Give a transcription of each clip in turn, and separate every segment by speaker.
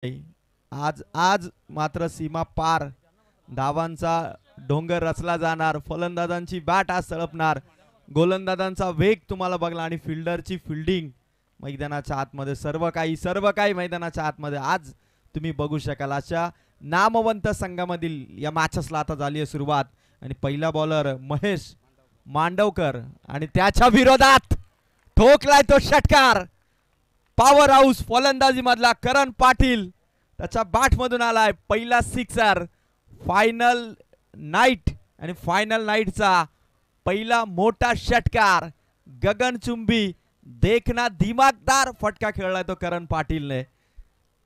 Speaker 1: आज आज मात्र सीमा पार धावांचा डोंगर रचला जाणार. फलंदाजांची बॅट आज सळपणार. गोलंदाजांचा वेग तुम्हाला बघला आणि फिल्डरची फिल्डिंग मैदानाच्या आतमध्ये सर्व काही मैदानाच्या आतमध्ये आज तुम्ही बघू शकाल. अशा नामवंत संघामधील या मॅचेसला आता झाली आहे सुरुवात आणि पहिला बॉलर महेश मांडवकर आणि त्याच्या विरोधात ठोकलाय तो षटकार. पॉवर हाऊस फलंदाजी मधला करण पाटील त्याच्या बॅट मधून आलाय पहिला सिक्सर. फायनल नाईट आणि फायनल नाईटचा पहिला मोठा षटकार. गगनचुंबी देखना दिमागदार फटका खेळलाय तो करण पाटीलने.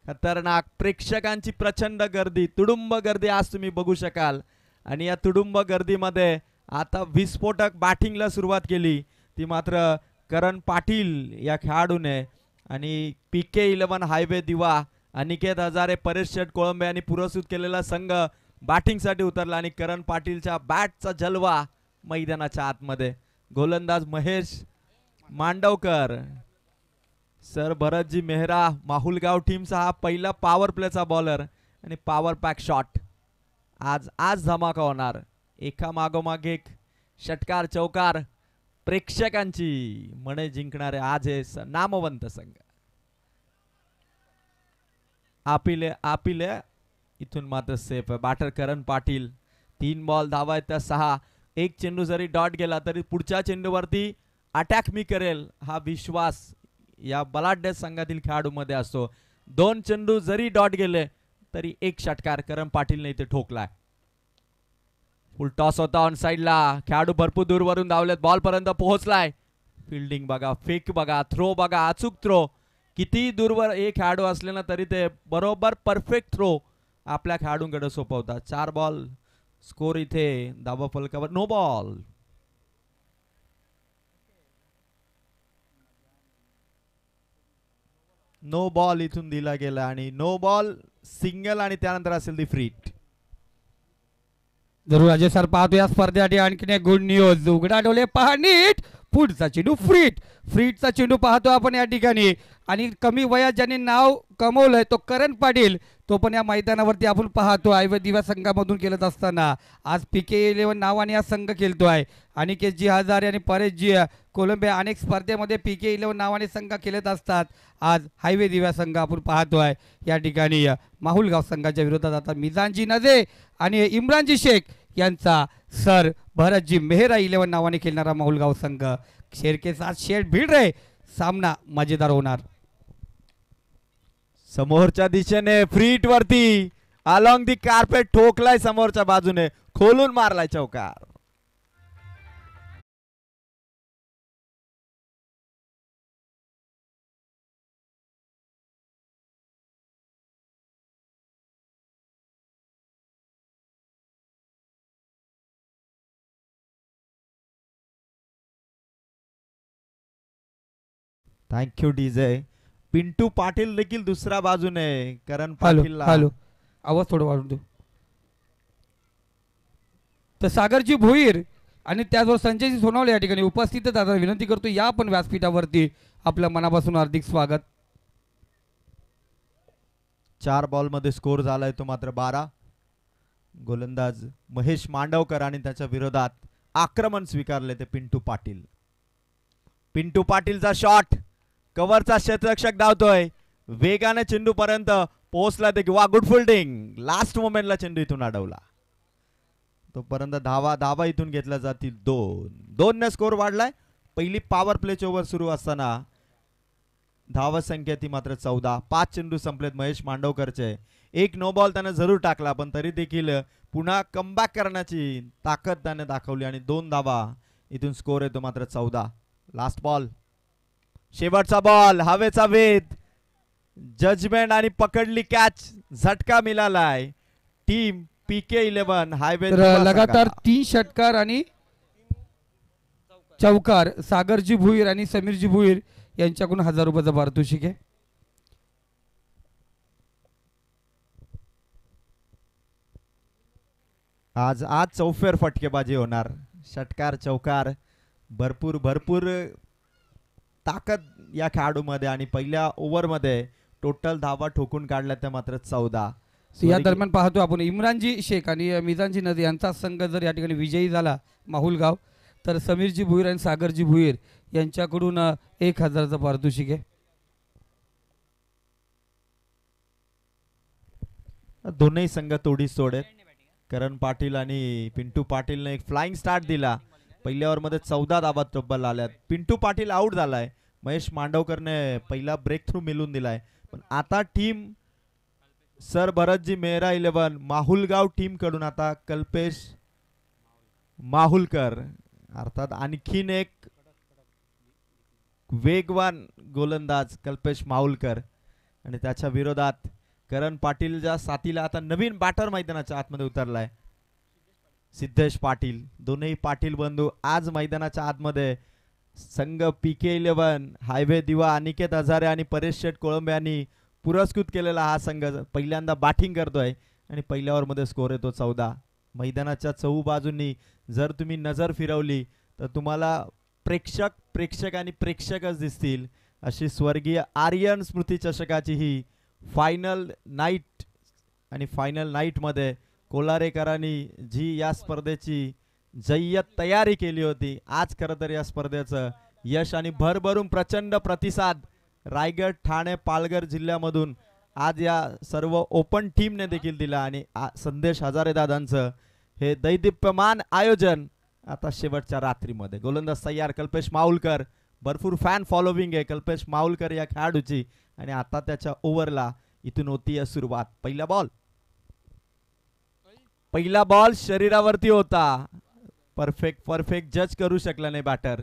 Speaker 1: खतरनाक प्रेक्षकांची प्रचंड गर्दी, तुडुंब गर्दी आज तुम्ही बघू शकाल. आणि या तुडुंब गर्दीमध्ये आता विस्फोटक बॅटिंगला सुरुवात केली ती मात्र करण पाटील या खेळाडूने. आणि PK11 हायवे दिवा अनिकेत हजारे, परेश शेठ कोळंबे यांनी पुरस्कृत केलेला संघ बॅटिंगसाठी उतरला आणि करण पाटीलच्या बॅटचा जलवा मैदानाच्या आतमध्ये. गोलंदाज महेश मांडवकर, सर भरतजी मेहरा, माहुलगाव टीमचा हा पहिला पॉवर प्लेचा बॉलर आणि पॉवर पॅक शॉट. आज धमाका होणार. एका मागोमाग एक षटकार चौकार प्रेक्षकांची मने जिंकणारे आज हे नामवंत संघ. आपिले इथून मात्र सेफ आहे. बॅटर करण पाटील. 3 बॉल धावा आहेत त्या 6. एक चेंडू जरी डॉट गेला तरी पुढच्या चेंडूवरती अटॅक मी करेल हा विश्वास या बलाढ्य संघातील खेळाडूमध्ये असतो. 2 चेंडू जरी डॉट गेले तरी एक षटकार करण पाटीलने इथे ठोकलाय. फुल टॉस होता ऑन साइडला. खेळाडू भरपूर दूरवरून धावलेत. बॉल पर्यंत पोहोचलाय. फिल्डिंग बघा, फेक बघा, थ्रो बघा, अचूक थ्रो. किती दूरवर एक खेळाडू असले ना तरी ते बरोबर परफेक्ट थ्रो आपल्या खेळाडूंकडे सोपवतात. 4 बॉल स्कोर इथे धावा फलकावर. No ball. नो बॉल इथून दिला गेला आणि नो बॉल सिंगल आणि त्यानंतर असेल ती फ्री हिट.
Speaker 2: जरूर अजय सर पाहतो या स्पर्धेसाठी आणखीन एक गुड न्यूज. उघडा डोळे पहा नीट. पुढचा चेंडू फ्रीटचा चेंडू पाहतो आपण या ठिकाणी. आणि कमी वयात ज्यांनी नाव कमवलंय तो करण पाटील, तो पण या मैदानावरती आपण पाहतो आयव्य दिव्या संघामधून खेळत असताना. आज PK11 नावाने हा संघ खेळतोय. अनिकेतजी हजारे आणि परेशजी कोलंबे अनेक स्पर्धेमध्ये PK11 नावाने संघ खेळत असतात. आज हायवे दिव्या संघ आपण पाहतोय या ठिकाणी. माहुलगाव संघाच्या विरोधात आता मिजानजी नजे आणि इम्रानजी शेख यांचा सर भरतजी मेहरा 11 नावाने खेळणारा माहुलगाव संघ. शेर के साथ शेर भिड रे. सामना मजेदार होणार.
Speaker 1: समोरच्या दिशेने फ्रीट वरती अलॉंग दी कार्पेट ठोकलाय. समोरच्या बाजूने खोलून मारलाय चौकार. Thank you DJ. पिंटू पाटील देखील दुसऱ्या बाजूने करण पाटील.
Speaker 2: हॅलो, आवाज थोडं वाढून देऊ. तर सागरजी भोईर आणि त्याचबरोबर संजयजी सोनवणे या ठिकाणी उपस्थितच आता विनंती करतो या पण व्यासपीठावरती आपल्या मनापासून हार्दिक स्वागत.
Speaker 1: 4 बॉल मध्ये स्कोर झालाय तो मात्र 12. गोलंदाज महेश मांडवकर आणि त्याच्या विरोधात आक्रमण स्वीकारले ते पिंटू पाटील. पिंटू पाटीलचा शॉट कव्हरचा क्षेत्ररक्षक धावतोय. वेगाने चेंडू पर्यंत पोहोचला ते किंवा गुड फिल्डिंग. लास्ट मोमेंटला चेंडू इथून अडवला. तोपर्यंत धावा इथून घेतल्या जातील 2 ने स्कोर वाढलाय. पहिली पॉवर प्लेची ओव्हर सुरू असताना धावा संख्या ती मात्र 14. 5 चेंडू संपलेत महेश मांडवकरचे. एक नो बॉल त्याने जरूर टाकला पण तरी देखील पुन्हा कमबॅक करण्याची ताकद त्याने दाखवली आणि 2 धावा इथून स्कोर येतो मात्र 14. लास्ट बॉल, शेवटचा बॉल, हवेचा वेध, जजमेंट आणि पकडली कॅच. झटका मिळालाय टीम PK11 हायवे.
Speaker 2: लगातार 3 षटकार आणि चौकार सागरजी भुईर आणि समीरजी भुईर यांच्याकडून 1000 रुपयाचा पारितोषिक आहे.
Speaker 1: आज चौफेर फटकेबाजी होणार. षटकार चौकार भरपूर ताकद या खेळाडूमध्ये आणि पहिल्या ओव्हरमध्ये टोटल धावा ठोकून काढल्या त्या मात्र 14.
Speaker 2: या दरम्यान पाहतो आपण इम्रानजी शेख आणि मिजानजी नदी यांचा संघ जर या ठिकाणी विजयी झाला माहुलगाव, तर समीरजी भुईर आणि सागरजी भुईर यांच्याकडून 1000चं पारितोषिक आहे.
Speaker 1: दोन्ही संघ तोडीस तोड आहेत. करण पाटील आणि पिंटू पाटीलने एक फ्लाइंग स्टार्ट दिला. पहिल्या ओव्हरमध्ये 14 धावा तब्बल आल्यात. पिंटू पाटील आउट झालाय. महेश मांडवकरने पहिला ब्रेक थ्रू मिळून दिलाय. पण आता team sir Bharatji Mehra 11 Mahulgaon team कडून आता कल्पेश माहुलकर अर्थात आणखीन एक वेगवान गोलंदाज कल्पेश माहुलकर आणि त्याच्या विरोधात करण पाटीलच्या साथीला आता नवीन बॅटर मैदानाच्या आतमध्ये उतरलाय सिद्धेश पाटील. दोन्ही पाटील बंधू आज मैदानाच्या आतमध्ये. संघ पीके 11 हायवे दिवा अनिकेत हजारे आणि परेश शेठ कोळंबे यांनी पुरस्कृत केलेला हा संघ पहिल्यांदा बॅटिंग करतोय आणि पहिल्या ओव्हरमध्ये स्कोर येतो 14. मैदानाच्या चहू बाजूंनी जर तुम्ही नजर फिरवली तर तुम्हाला प्रेक्षक आणि प्रेक्षकच दिसतील. अशी स्वर्गीय आर्यन स्मृती चषकाची ही फायनल नाईट आणि फायनल नाईटमध्ये कोलारेकरांनी जी या स्पर्धेची जय्यत तयारी केली होती, आज खरं तर या स्पर्धेचं यश आणि भरभरून प्रचंड प्रतिसाद रायगड ठाणे पालघर जिल्ह्यामधून आज या सर्व ओपन टीमने देखील दिला. आणि संदेश हजारे दादांचं हे दैदिप्यमान आयोजन आता शेवटच्या रात्रीमध्ये. गोलंदाज तयार कल्पेश माहुलकर. भरपूर फॅन फॉलोविंग आहे कल्पेश माहुलकर या खेळाडूची आणि आता त्याच्या ओव्हरला इथून होती सुरुवात. पहिला बॉल शरीरावरती होता. परफेक्ट जज करू शकला नाही बॅटर.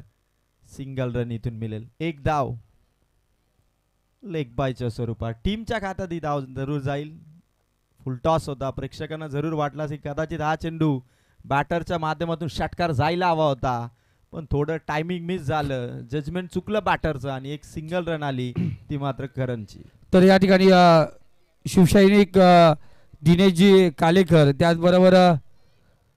Speaker 1: सिंगल रन इथून मिळेल. एक धाव लेग बायच्या स्वरूपात. टीमच्या खात्यात ही धाव जरूर जाईल. फुल टॉस होता. प्रेक्षकांना जरूर वाटला की कदाचित हा चेंडू बॅटरच्या माध्यमातून षटकार जायला हवा होता, पण थोडं टायमिंग मिस झालं. जजमेंट चुकलं बॅटरचं आणि एक सिंगल रन आली ती मात्र करणची.
Speaker 2: तर या ठिकाणी शिवसैनिक दिनेशजी कालेकर त्याचबरोबर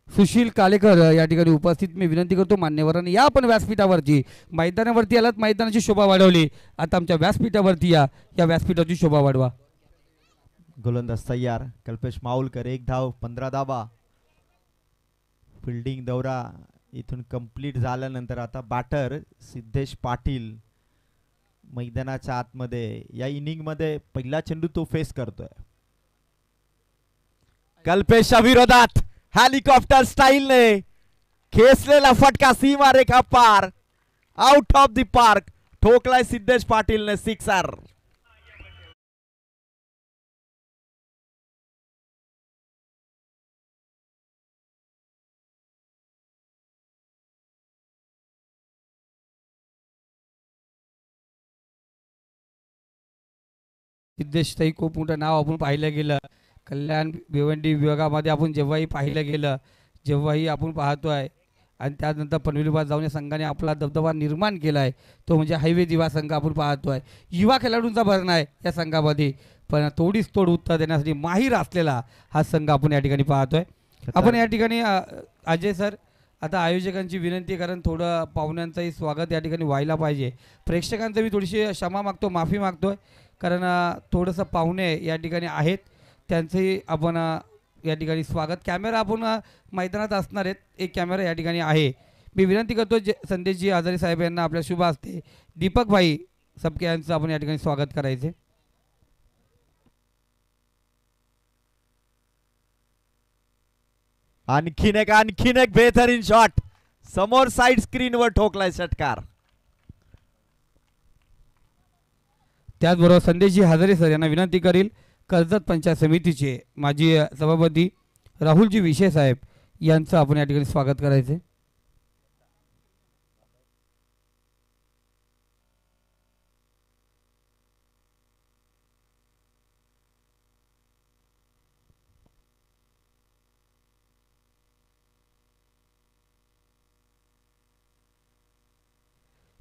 Speaker 2: सुशील कालेकर या ठिकाणी उपस्थित. मी विनंती करतो मान्यवरांनी या आपण व्यासपीठावरती मैदानावरती आलात, मैदानाची शोभा वाढवली. आता आमच्या व्यासपीठावरती या व्यासपीठाची शोभा वाढवा.
Speaker 1: गोलंदाज तयार कल्पेश माहुलकर. एक धाव 15 धावा. फिल्डिंग दौरा इथून कंप्लीट झाल्यानंतर आता बॅटर सिद्धेश पाटील मैदानाच्या आतमध्ये या इनिंग मध्ये पहिला चेंडू तो फेस करतोय. कल्पेशच्या विरोधात हेलिकॉप्टर स्टाईलने खेचलेला फटका सीमा रेखा पार. आउट ऑफ द पार्क ठोकलाय सिद्धेश पाटीलने सिक्सर.
Speaker 2: सिद्धेश ताई खूप मोठं नाव आपण पाहिलं गेलं. कल्याण भिवंडी विभागामध्ये आपण जेव्हाही पाहिलं गेलं, जेव्हाही आपण पाहतोय आणि त्यानंतर पनवेलीबाद जाऊन या संघाने आपला दबदबा निर्माण केला आहे तो म्हणजे हायवे दिवा संघ आपण पाहतोय. युवा खेळाडूंचा भरणा आहे या संघामध्ये, पण तोडीस तोड उत्तर देण्यासाठी माहीर असलेला हा संघ आपण या ठिकाणी पाहतोय. आपण या ठिकाणी अजय सर आता आयोजकांची विनंती, कारण थोडं पाहुण्यांचंही स्वागत या ठिकाणी व्हायला पाहिजे. प्रेक्षकांचं मी थोडीशी क्षमा मागतो, माफी मागतोय, कारण थोडंसं पाहुणे या ठिकाणी आहेत, त्यांचंही आपण या ठिकाणी स्वागत. कॅमेरा आपण मैदानात असणार आहेत, एक कॅमेरा या ठिकाणी आहे. मी विनंती करतो संदेशजी हजारे साहेब यांना आपल्या शुभ हस्ते दीपक भाई सबके यांचं आपण या ठिकाणी स्वागत करायचे.
Speaker 1: आणखीन एक बेहतरीन शॉट समोर साइड स्क्रीनवर ठोकलाय षटकार.
Speaker 2: त्याचबरोबर संदेशजी हजारे सर यांना विनंती करील कर्जत पंचायत समितीचे माजी सभापती राहुलजी विशे साहेब यांचं आपण या ठिकाणी स्वागत करायचे.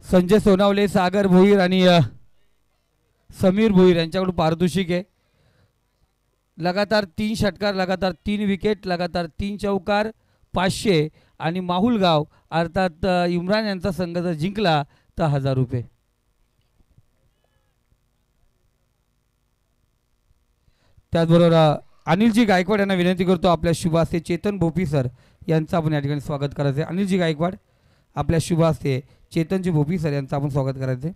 Speaker 2: संजय सोनावले, सागर भोईर आणि समीर भोईर यांच्याकडून पारितोषिक आहे. लगातार 3 षटकार, लगातार 3 विकेट, लगातार 3 चौकार, 500 आणि माहुलगाव अर्थात इम्रान यांचा संघ जर जिंकला तर 1000 रुपये. त्याचबरोबर अनिलजी गायकवाड यांना विनंती करतो आपल्या शुभ हस्ते चेतन भोपी सर यांचं आपण या ठिकाणी स्वागत करायचं आहे. अनिलजी गायकवाड आपल्या शुभ हस्ते चेतनजी भोपी सर यांचं आपण स्वागत करायचं आहे.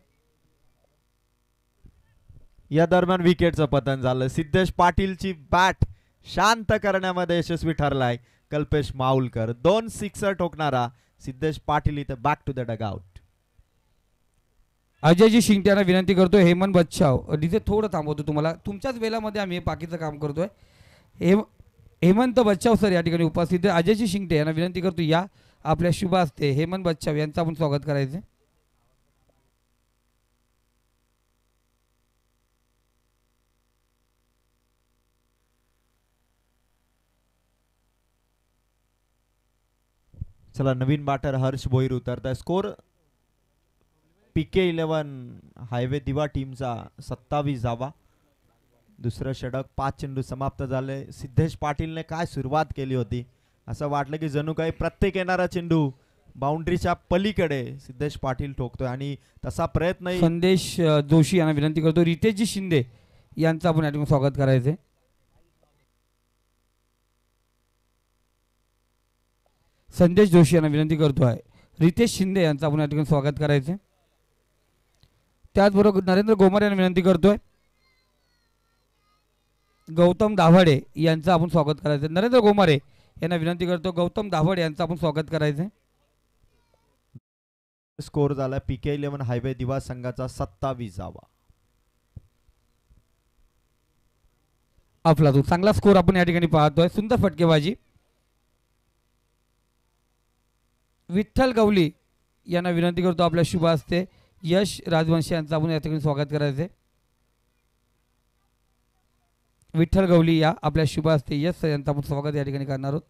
Speaker 1: या दरम्यान विकेटचं पतन झालं. सिद्धेश पाटीलची बॅट शांत करण्यामध्ये यशस्वी ठरलाय कल्पेश माऊलकर. 2 सिक्सर ठोकणारा सिद्धेश पाटील इथे back to the dugout.
Speaker 2: Ajayji Shingte यांना विनंती करतो हेमंत बच्चाव तिथे थोडं थांबवतो तुम्हाला तुमच्याच वेळामध्ये आम्ही बाकीचं काम करतोय. हेमंत बच्चाव सर या ठिकाणी उपस्थित आहे. अजयजी शिंगटे यांना विनंती करतो या आपल्या शुभ हस्ते हेमंत बच्चाव यांचं आपण स्वागत करायचं.
Speaker 1: चला नवीन बॅटर हर्ष भोईर उतरताय. स्कोर PK11 हायवे दिवा टीमचा 27 धावा. दुसरं षटक 5 चेंडू समाप्त झाले. सिद्धेश पाटीलने काय सुरुवात केली होती असं वाटलं की जणू काही प्रत्येक येणारा चेंडू बाउंड्रीच्या पलीकडे सिद्धेश पाटील ठोकतोय आणि तसा प्रयत्न.
Speaker 2: संदेश जोशी यांना विनंती करतो रितेशजी शिंदे यांचं आपण या ठिकाणी स्वागत करायचंय. संदेश जोशी यांना विनंती करतोय रितेश शिंदे यांचं आपण या ठिकाणी स्वागत करायचंय. त्याचबरोबर नरेंद्र गोमारे यांना विनंती करतोय गौतम दाभाडे यांचं आपण स्वागत करायचं. नरेंद्र गोमारे यांना विनंती करतो गौतम दाभाडे यांचं आपण स्वागत करायचं.
Speaker 1: स्कोर झाला PK11 हायवे दिवा संघाचा 27 धावा.
Speaker 2: आपला तो चांगला स्कोर आपण या ठिकाणी पाहतोय. सुंदर फटकेबाजी. विठ्ठल गवली यांना विनंती करतो आपल्या शुभ हस्ते यश राजवंशी यांचं आपण या ठिकाणी स्वागत करायचे. विठ्ठल गवली या आपल्या शुभ हस्ते यश यांचं आपण स्वागत या ठिकाणी करणार आहोत.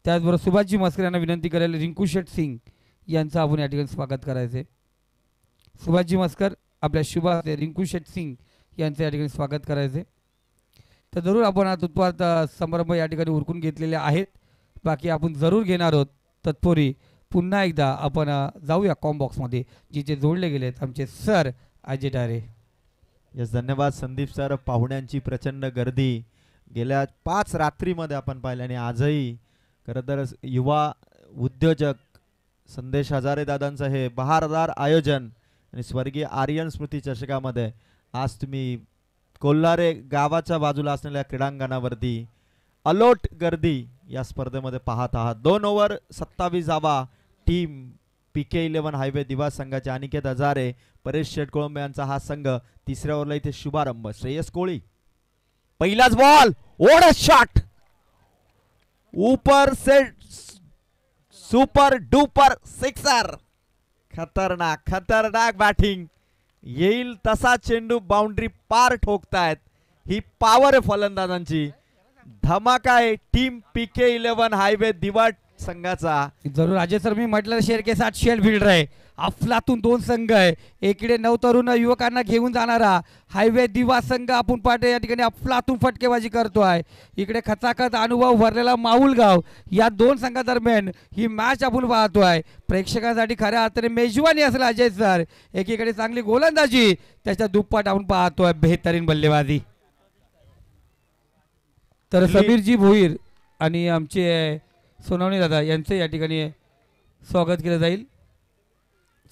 Speaker 2: त्याचबरोबर सुभाषजी मस्कर यांना विनंती करेल रिंकू शेठ सिंग यांचं आपण या ठिकाणी स्वागत करायचे. सुभाषजी मस्कर आपल्या शुभ हस्ते रिंकू शेठ सिंग यांचं या ठिकाणी स्वागत करायचे. तर जरूर आपण हा उत्पाद समारंभ या ठिकाणी उरकून घेतलेले आहेत. बाकी आपण जरूर घेणार आहोत. तत्पूर्वी पुन्हा एकदा आपण जाऊया कॉम्बॉक्समध्ये जिथे जोडले गेलेत आमचे सर अजय डारे.
Speaker 1: यस धन्यवाद संदीप सर. पाहुण्यांची प्रचंड गर्दी गेल्या 5 रात्रीमध्ये आपण पाहिली आणि आजही खरं तर युवा उद्योजक संदेश हजारे दादांचं हे बहारदार आयोजन आणि स्वर्गीय आर्यन स्मृती चषकामध्ये आज तुम्ही कोल्हारे गावाच्या बाजूला असलेल्या क्रीडांगणावरती अलोट गर्दी या स्पर्धेमध्ये पाहत आहात. 2 ओव्हर 27 धावा टीम PK11 हायवे दिवा संघाचे अनिकेत हजारे परेश शेट कोळंबे यांचा हा संघ. तिसऱ्या ओव्हरला इथे शुभारंभ. श्रेयस कोळी पहिलाच बॉल ओढ शॉट ऊपर से सुपर डुपर सिक्सर. खतरनाक खतरनाक बॅटिंग. येईल तसा चेंडू बाउंड्री पार ठोकतायत. ही पॉवर आहे फलंदाजांची. धमाका आहे टीम PK11 हायवे दिवा संघाचा.
Speaker 2: जरूर अजय सर मी म्हटलं शेर के साथ शेल फिल्डर आहे. अफलातून 2 संघ आहे. एकीकडे नवतरुण युवकांना घेऊन जाणारा हायवे दिवा संघ आपण पाहतो या ठिकाणी अफलातून फटकेबाजी करतोय. इकडे खचाखच अनुभव भरलेला माऊलगाव. या 2 संघादरम्यान ही मॅच आपण पाहतोय. प्रेक्षकांसाठी खऱ्या अर्थाने मेजवानी असेल अजय सर. एकीकडे चांगली गोलंदाजी त्याच्या दुप्पट आपण पाहतोय बेहतरीन बल्लेबाजी. तर समीरजी भोईर आणि आमचे सोनवणे दादा यांचं या ठिकाणी स्वागत केलं जाईल.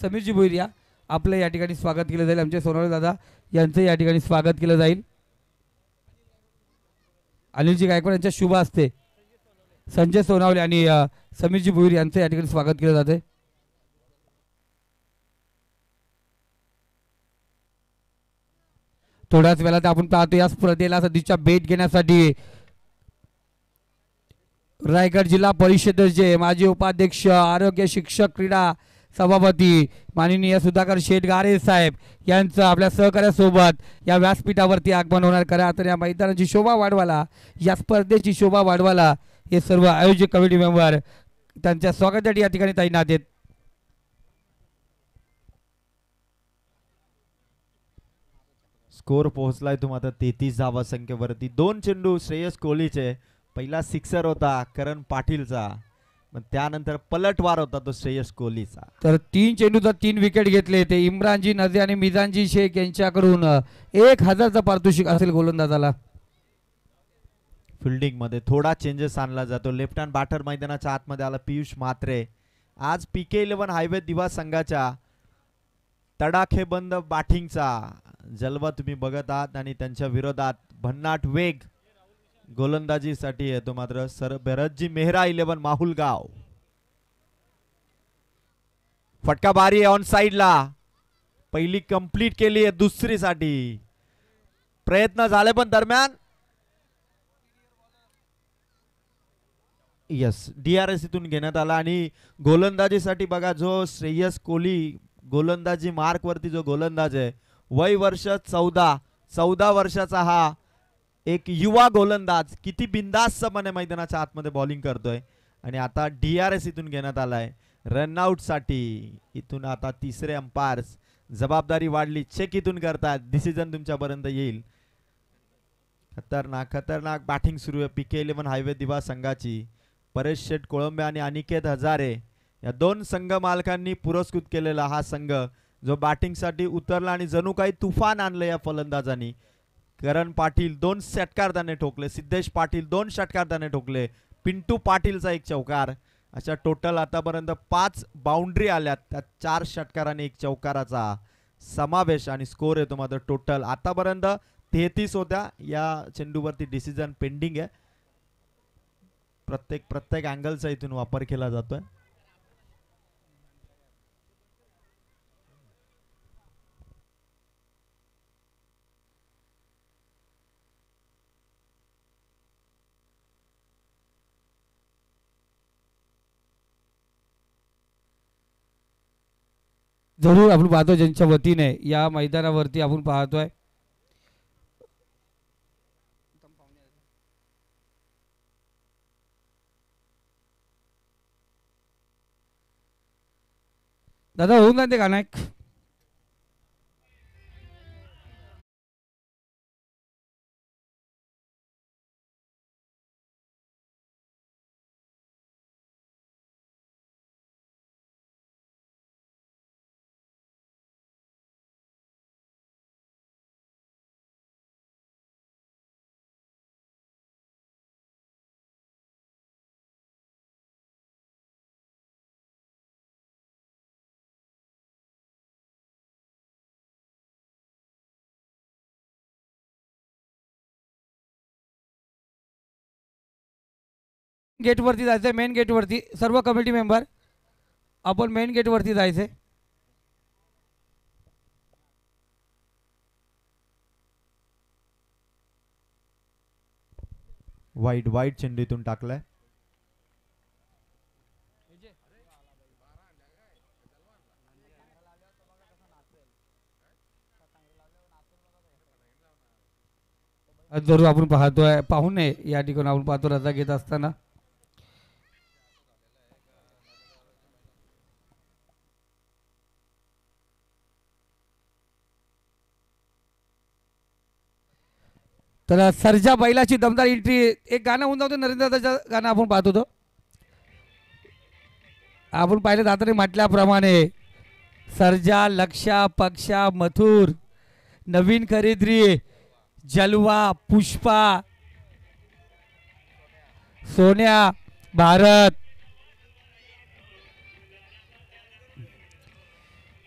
Speaker 2: समीरजी भोईर या आपलं या ठिकाणी स्वागत केलं जाईल. आमचे सोनवणे दादा यांचं या ठिकाणी स्वागत केलं जाईल. अनिलजी गायकवाड यांच्या शुभ हस्ते संजय सोनावले आणि समीरजी भोईर यांचं या ठिकाणी स्वागत केलं जाते. थोड्याच वेळात आपण पाहतो या स्पर्धेला सध्याच्या भेट घेण्यासाठी रायगड जिल्हा परिषदेचे माजी उपाध्यक्ष आरोग्य शिक्षक क्रीडा सभापती माननीय सुधाकर शेठ गारे साहेब यांचं आपल्या सहकार्यासोबत या व्यासपीठावरती आगमन होणार. करा तर या मैदानाची शोभा वाढवायला या स्पर्धेची शोभा वाढवायला हे सर्व आयोजक कमिटी मेंबर त्यांच्या स्वागतासाठी या ठिकाणी तैनात आहेत.
Speaker 1: स्कोर पोहोचलाय तुम्हाला 33 धावा संख्येवरती. 2 चेंडू श्रेयस कोहलीचे. पहिला सिक्सर होता करण पाटीलचा. पण त्यानंतर पलटवार होता तो श्रेयस कोहलीचा.
Speaker 2: तर 3 चेंडूचा 3 विकेट घेतले ते इम्रानजी नझी आणि मिजानजी शेख यांच्याकडून 1000चा पारितोषिक असेल गोलंदाजाला.
Speaker 1: फिल्डिंग मध्ये थोडा चेंजेस आणला जातो. लेफ्ट हँड बॅटर मैदानाच्या आतमध्ये आला पियुष म्हात्रे. आज PK11 हायवे दिवा संघाच्या तडाखेबंद बॅटिंगचा जलवा तुम्ही बघत आहात आणि त्यांच्या विरोधात भन्नाट वेग गोलंदाजीसाठी येतो. मात्र भरतजी मेहरा 11 माहुलगाव. फटका बारी ऑन साइडला. पहिली कंप्लीट केली आहे, दुसरीसाठी प्रयत्न झाले पण दरम्यान यस DRS इथून घेण्यात आला. आणि गोलंदाजीसाठी बघा जो श्रेयस कोहली गोलंदाजी मार्क वरती जो गोलंदाज आहे वय वर्ष 14 वर्षाचा हा एक युवा गोलंदाज किती बिंदास्तपणे मैदानाच्या आतमध्ये बॉलिंग करतोय. आणि आता DRS इथून घेण्यात आलाय रनआउट साठी. इथून आता तिसरे अंपायर्स जबाबदारी वाढली, चेक इथून करतात, डिसिजन तुमच्यापर्यंत येईल. खतरनाक बॅटिंग सुरू आहे PK11 हायवे दिवा संघाची. परेश शेठ कोळंबे आणि अनिकेत हजारे या दोन संघ मालकांनी पुरस्कृत केलेला हा संघ जो बॅटिंगसाठी उतरला आणि जणू काही तुफान आणलं या फलंदाजांनी. करण पाटील 2 षटकार त्याने ठोकले, सिद्धेश पाटील 2 षटकार त्याने ठोकले, पिंटू पाटीलचा 1 चौकार. अशा टोटल आतापर्यंत 5 बाउंड्री आल्यात, त्यात 4 षटकार आणि 1 चौकाराचा समावेश. आणि स्कोर येतो मात्र टोटल आतापर्यंत 33 होत्या. या चेंडूवरती डिसिजन पेंडिंग आहे. प्रत्येक अँगलचा इथून वापर केला जातोय.
Speaker 2: जरूर आपण पाहतो ज्यांच्या वतीने या मैदानावरती आपण पाहतोय दादा होऊन जाते का नाही. गेटवरती जायचंय, मेन गेटवरती सर्व कमिटी मेंबर आपण मेन गेटवरती जायचंय.
Speaker 1: वाईट चेंडू इथून टाकलाय.
Speaker 2: जरूर आपण पाहतोय पाहुणे या ठिकाणी आपण पाहतो रजा घेत असताना. तर सर्जा बैलाची दमदार एंट्री. एक गाणं होऊन जातं नरेंद्र दादाचं गाणं आपण पाहत होतो. आपण पाहिलं जाताना म्हटल्याप्रमाणे सर्जा, लक्षा, पक्षा, मथुर, नवीन खरेदी जलवा, पुष्पा, सोन्या, भारत,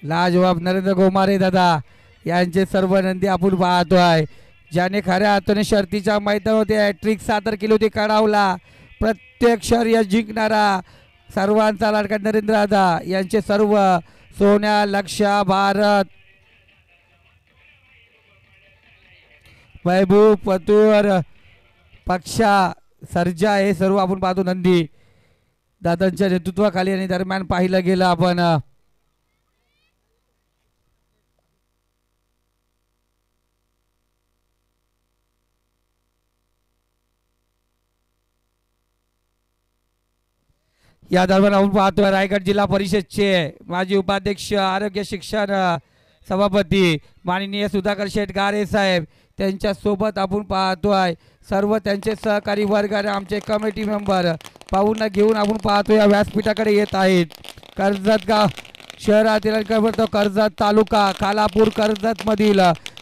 Speaker 2: लाजवाब नरेंद्र गोमारे दादा यांचे सर्व नंदी आपण पाहतोय. ज्याने खऱ्या अर्थाने शर्तीच्या मैदानावरती हॅट्रिक सादर केली होती कडावला. प्रत्येक शर्यत जिंकणारा सर्वांचा लाडका नरेंद्र दादा यांचे सर्व सोन्या, लक्षा, भारत, महबूब, पतूर, पक्षा, सर्जा हे सर्व आपण पाहतो नंदी दादांच्या नेतृत्वाखाली आणि दरम्यान पाहिलं गेलं आपण. या दरम्यान आपण पाहतोय रायगड जिल्हा परिषदचे माजी उपाध्यक्ष, आरोग्य शिक्षण सभापती माननीय सुधाकर शेठ गारे साहेब त्यांच्या सोबत आपण पाहतोय सर्व त्यांचे सहकारी वर्ग आणि आमचे कमिटी मेंबर भाऊंना घेऊन आपण पाहतो या व्यासपीठाकडे येत आहेत. कर्जत गाव शहरातील कर्जत तालुका खालापूर कर्जत मधील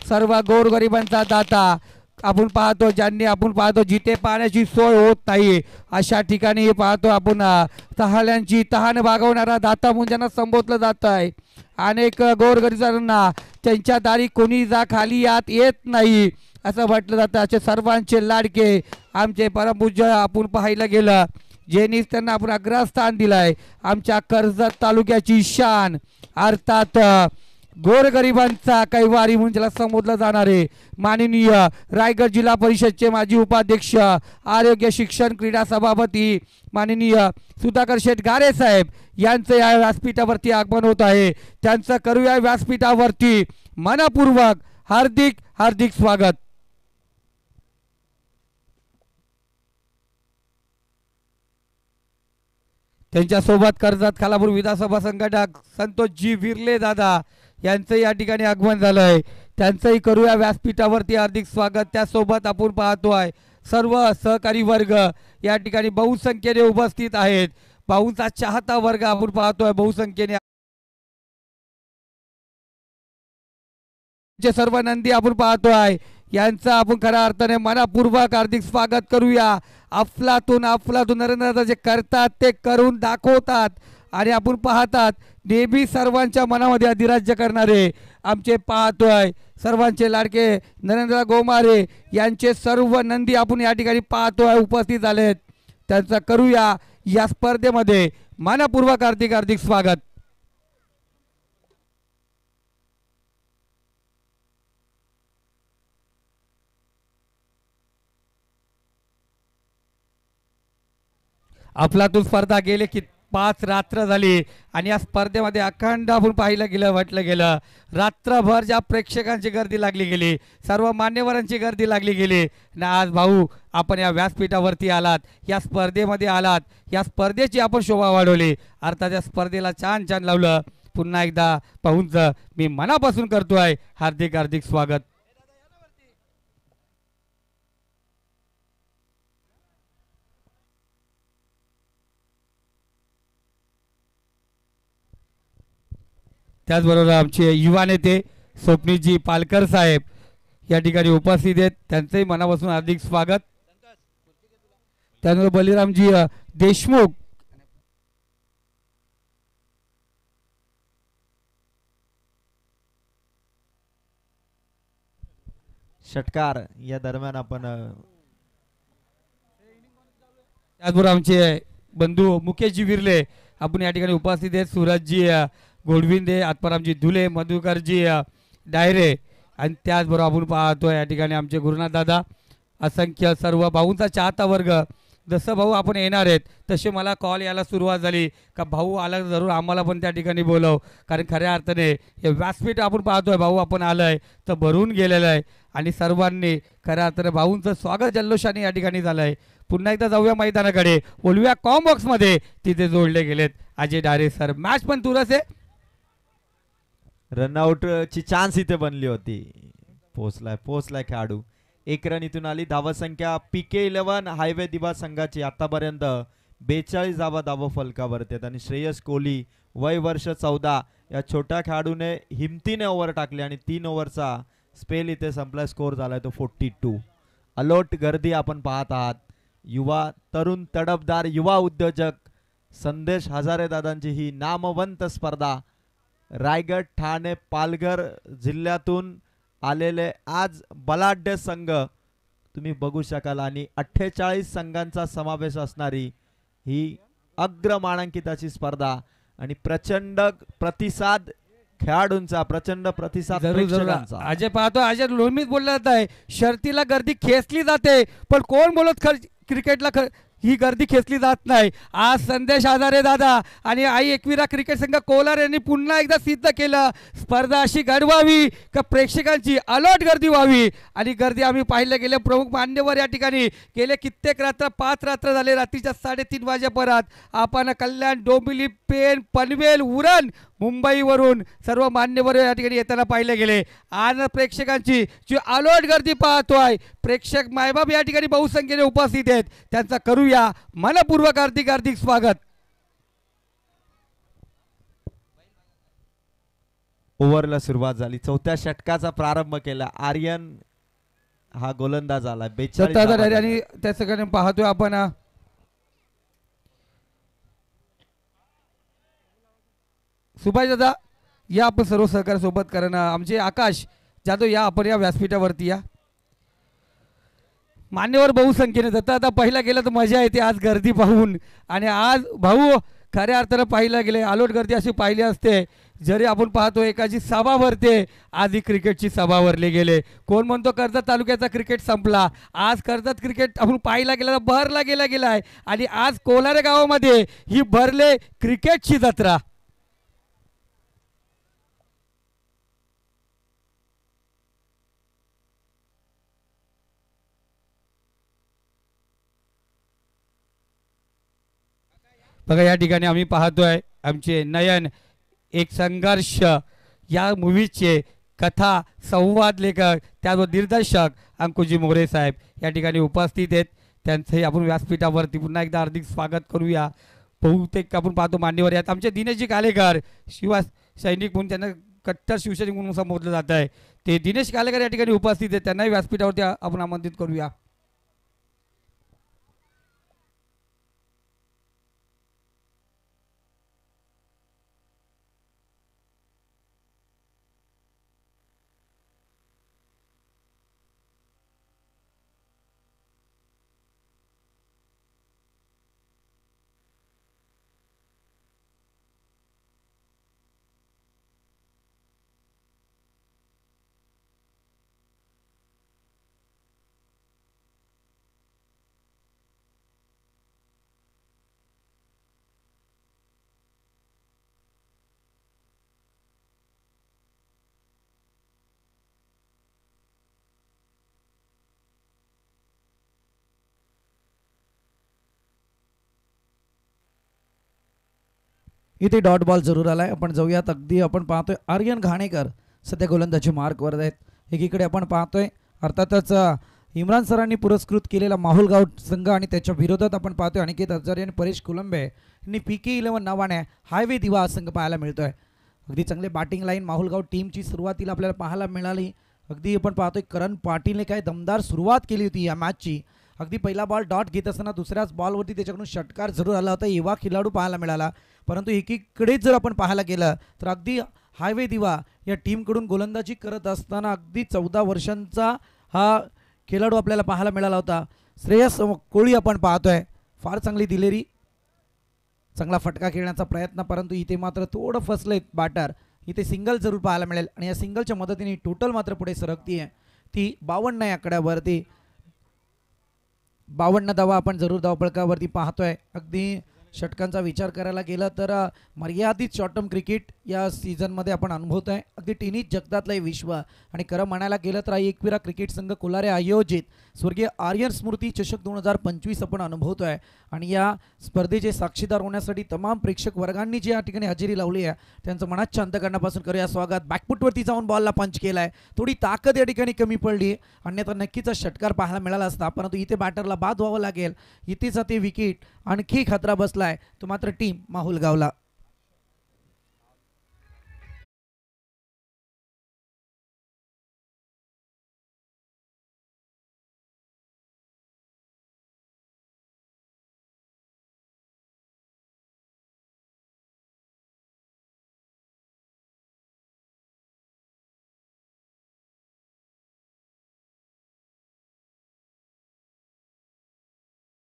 Speaker 2: सर्व गोरगरिबांचा दाता आपण पाहतो, ज्यांनी आपण पाहतो जिथे पाण्याची सोय होत नाही अशा ठिकाणी पाहतो आपण तहाल्यांची तहान भागवणारा दाता म्हणून ज्यांना संबोधलं जात आहे. अनेक गोरगरिबांना त्यांच्या दारी कोणी जा खाली यात येत नाही असं म्हटलं जातं. असे सर्वांचे लाडके आमचे परमपूज्य आपण पाहायला गेलं ज्यांनी त्यांना आपण अग्रस्थान दिलंय. आमच्या कर्जत तालुक्याची शान अर्थात गोरगरिबांचा कैवारी म्हणून ज्याला संबोधलं जाणार आहे माननीय रायगड जिल्हा परिषदचे माजी उपाध्यक्ष आरोग्य शिक्षण क्रीडा सभापती माननीय सुधाकर शेठ गारे साहेब यांचं या व्यासपीठावरती आगमन होत आहे. त्यांचं करूया व्यासपीठावरती मनपूर्वक हार्दिक हार्दिक स्वागत. त्यांच्यासोबत कर्जत खालापूर विधानसभा संघटक संतोषजी विरले दादा यांचं या ठिकाणी आगमन झालंय. त्यांचंही करूया व्यासपीठावरती हार्दिक स्वागत. त्यासोबत आपण पाहतोय सर्व सहकारी वर्ग या ठिकाणी बहुसंख्येने उपस्थित आहेत. भाऊंचा चाहता वर्ग आपण पाहतोय बहुसंख्येने. सर्व नंदी आपण पाहतोय यांचं आपण खऱ्या अर्थाने मनापूर्वक हार्दिक स्वागत करूया. अफलातून नरेंद्र जे करतात ते करून दाखवतात आणि आपण पाहतात नेहमी सर्वांच्या मनामध्ये अधिराज्य करणारे आमचे पाहतोय सर्वांचे लाडके नरेंद्र गोमारे यांचे सर्व नंदी आपण या ठिकाणी पाहतोय उपस्थित झालेत. त्यांचं करूया या स्पर्धेमध्ये मनापूर्वक हार्दिक हार्दिक स्वागत. अफलातून स्पर्धा गेले की 5 रात्र झाली आणि या स्पर्धेमध्ये अखंड आपण पाहिलं गेलं म्हटलं गेलं रात्रभर ज्या प्रेक्षकांची गर्दी लागली गेली सर्व मान्यवरांची गर्दी लागली गेली आणि आज भाऊ आपण या व्यासपीठावरती आलात, या स्पर्धेमध्ये आलात, या स्पर्धेची आपण शोभा वाढवली. अर्थात या स्पर्धेला छान छान लावलं. पुन्हा एकदा भाऊंचं मी मनापासून करतोय हार्दिक हार्दिक स्वागत. त्याचबरोबर आमचे युवा नेते स्वप्नीलजी पालकर साहेब या ठिकाणी उपस्थित आहेत. त्यांचंही मनापासून हार्दिक स्वागत. त्यानंतर बलिरामजी देशमुख
Speaker 1: षटकार या दरम्यान आपण
Speaker 2: त्याचबरोबर आमचे बंधू मुकेशजी विरले आपण या ठिकाणी उपस्थित आहेत. सूरजजी गोडविंदे, आत्मारामजी धुले, मधुकरजी डायरे आणि त्याचबरोबर आपण पाहतोय या ठिकाणी आमचे गुरुनाथ दादा असंख्य सर्व भाऊंचा चाहता वर्ग. जसं भाऊ आपण येणार आहेत तसे मला कॉल यायला सुरुवात झाली का भाऊ आला जरूर आम्हाला पण त्या ठिकाणी बोलव, कारण खऱ्या अर्थाने हे व्यासपीठ आपण पाहतोय भाऊ आपण आलंय तर भरून गेलेलं आहे आणि सर्वांनी खऱ्या अर्थाने भाऊंचं स्वागत जल्लोषाने या ठिकाणी झालं आहे. पुन्हा एकदा जाऊया मैदानाकडे, बोलूया कॉमबॉक्समध्ये तिथे जोडले गेलेत अजय डारे सर. मॅच पण तुरस आहे,
Speaker 1: रनआउट ची चान्स इथे बनली होती. पोचलाय खेळाडू. 1 रन इथून आली. धावसंख्या PK11 हायवे दिबा संघाची आतापर्यंत 42 धावा फलकावरती आहेत आणि श्रेयस कोहली वय वर्ष 14 या छोट्या खेळाडूने हिमतीने ओव्हर टाकली आणि 3 ओव्हरचा स्पेल इथे संपला. स्कोर झालाय तो 42. अलोट गर्दी आपण पाहत आहात. युवा तरुण तडफदार युवा उद्योजक संदेश हजारे दादांची ही नामवंत स्पर्धा रायगड, ठाणे, पालघर जिल्ह्यातून आलेले आज बलाढ्य संघ तुम्ही बघू शकाल आणि 48 संघांचा समावेश असणारी ही अग्रमानांकिताची स्पर्धा आणि प्रचंड प्रतिसाद खेळाडूंचा, प्रचंड प्रतिसाद प्रेक्षकांचा.
Speaker 2: अजय पाहतो अजय लोणीच बोलला जात आहे शर्तीला गर्दी खेचली जाते पण कोण बोलत क्रिकेटला ही गर्दी खेचली जात नाही. आज संदेश हजारे दादा आणि आई एकविरा क्रिकेट संघ कोलार यांनी पुन्हा एकदा सिद्ध केलं स्पर्धा अशी घडवावी का प्रेक्षकांची अलॉट गर्दी व्हावी आणि गर्दी आम्ही पाहिलं गेले. प्रमुख मान्यवर या ठिकाणी गेले कित्येक रात्र 5 रात्र झाले. रात्रीच्या 3:30 वाजेपर्यंत आपण कल्याण, डोंबिवली, पेण, पनवेल, उरण मुंबईवरून सर्व मान्यवर या ठिकाणी येताना पाहिले गेले. आज प्रेक्षकांची जी अलोट गर्दी पाहतोय, प्रेक्षक मायबाप या ठिकाणी बहुसंख्येने उपस्थित आहेत, त्यांचा करूया मनपूर्वक हार्दिक हार्दिक स्वागत.
Speaker 1: ओव्हरला सुरुवात झाली. चौथ्या षटकाचा प्रारंभ केला. आर्यन हा गोलंदाज आला. 42 धावा
Speaker 2: आणि त्या सगळ्यांनी पाहतोय आपण सुभाष दादा या आपण सर्व सहकारी सोबत, कारण आमचे आकाश जाधव या आपण या व्यासपीठावरती या. मान्यवर बहुसंख्येने जाता आता पहिला गेला तर मजा येते आज गर्दी पाहून. आणि आज भाऊ खऱ्या अर्थानं पाहिलं गेले आलोट गर्दी अशी पाहिली असते. जरी आपण पाहतो एकाची सभा भरते, आज ही क्रिकेटची सभा भरली गेले. कोण म्हणतो कर्जत तालुक्याचा क्रिकेट संपला, आज कर्जत क्रिकेट आपण पाहिला गेला तर भरला गेलाय. आणि आज कोलारे गावामध्ये ही भरले क्रिकेटची जत्रा. बघा या ठिकाणी आम्ही पाहतोय आमचे नयन एक संघर्ष या मूवीचे कथा संवाद लेखक त्याचबरोबर दिग्दर्शक अंकुशजी मोरे साहेब या ठिकाणी उपस्थित आहेत. त्यांचंही आपण व्यासपीठावरती पुन्हा एकदा हार्दिक स्वागत करूया. बहुतेक आपण पाहतो मान्यवर यात आमचे दिनेशजी कालेकर शिवा सैनिक म्हणून त्यांना कट्टर शिवसैनिक म्हणून संबोधलं जात आहे, ते दिनेश कालेकर या ठिकाणी उपस्थित आहेत. त्यांनाही व्यासपीठावरती आपण आमंत्रित करूया.
Speaker 3: इथे डॉट बॉल जरूर आलाय. आपण जाऊयात अगदी आपण पाहतोय आर्यन घाणेकर सध्या गोलंदाजी मार्कवर आहेत. एकीकडे आपण पाहतोय अर्थातच इम्रान सरांनी पुरस्कृत केलेला माहुलगाव संघ आणि त्याच्या विरोधात आपण पाहतोय अनिकेत हजारे आणि परेश कोलंबे यांनी PK11 नावाने हायवे दिवा हा संघ पाहायला मिळतोय. अगदी चांगले बॅटिंग लाईन माहुलगाव टीमची सुरुवातीला आपल्याला पाहायला मिळाली. अगदी आपण पाहतोय करण पाटीलने काय दमदार सुरुवात केली होती या मॅचची. अगदी पहिला बॉल डॉट घेत असताना दुसऱ्याच बॉलवरती त्याच्याकडून षटकार जरूर आला होता, युवा खेळाडू पाहायला मिळाला. परंतु एकीकडेच जर आपण पाहायला गेलं तर अगदी हायवे दिवा या टीमकडून गोलंदाजी करत असताना अगदी 14 वर्षांचा हा खेळाडू आपल्याला पाहायला मिळाला होता. श्रेयस कोळी आपण पाहतोय, फार चांगली दिलेरी, चांगला फटका खेळण्याचा प्रयत्न, परंतु इथे मात्र थोडं फसलेत बॅटर. इथे सिंगल जरूर पाहायला मिळेल आणि या सिंगलच्या मदतीने टोटल मात्र पुढे सरकती आहे ती 52 या आकड्यावरती. 52 धावा आपण जरूर धावपळकावरती पाहतोय. अगदी षटकांचा विचार करायला गेला तर मर्यादित शॉर्ट टर्म क्रिकेट या सीझनमध्ये आपण अनुभवत आहे. अगदी टेनिस जगतातलं हे विश्व आणि खरं म्हणायला गेलं तर एकविरा क्रिकेट संघ कोलारे आयोजित स्वर्गीय आर्यन स्मृती चषक 2025 आपण अनुभवतो आहे. आणि या स्पर्धेचे साक्षीदार होण्यासाठी तमाम प्रेक्षक वर्गांनी जी या ठिकाणी हजेरी लावली आहे त्यांचं मनात शांत करण्यापासून करूया स्वागत. बॅकफुटवरती जाऊन बॉलला पंच केला आहे, थोडी ताकद या ठिकाणी कमी पडली, अन्यथा नक्कीच षटकार पाहायला मिळाला असता, परंतु इथे बॅटरला बाद व्हावं लागेल. इथेच ते विकेट आणखी खतरा बसलाय तो मात्र टीम माहुलगावला.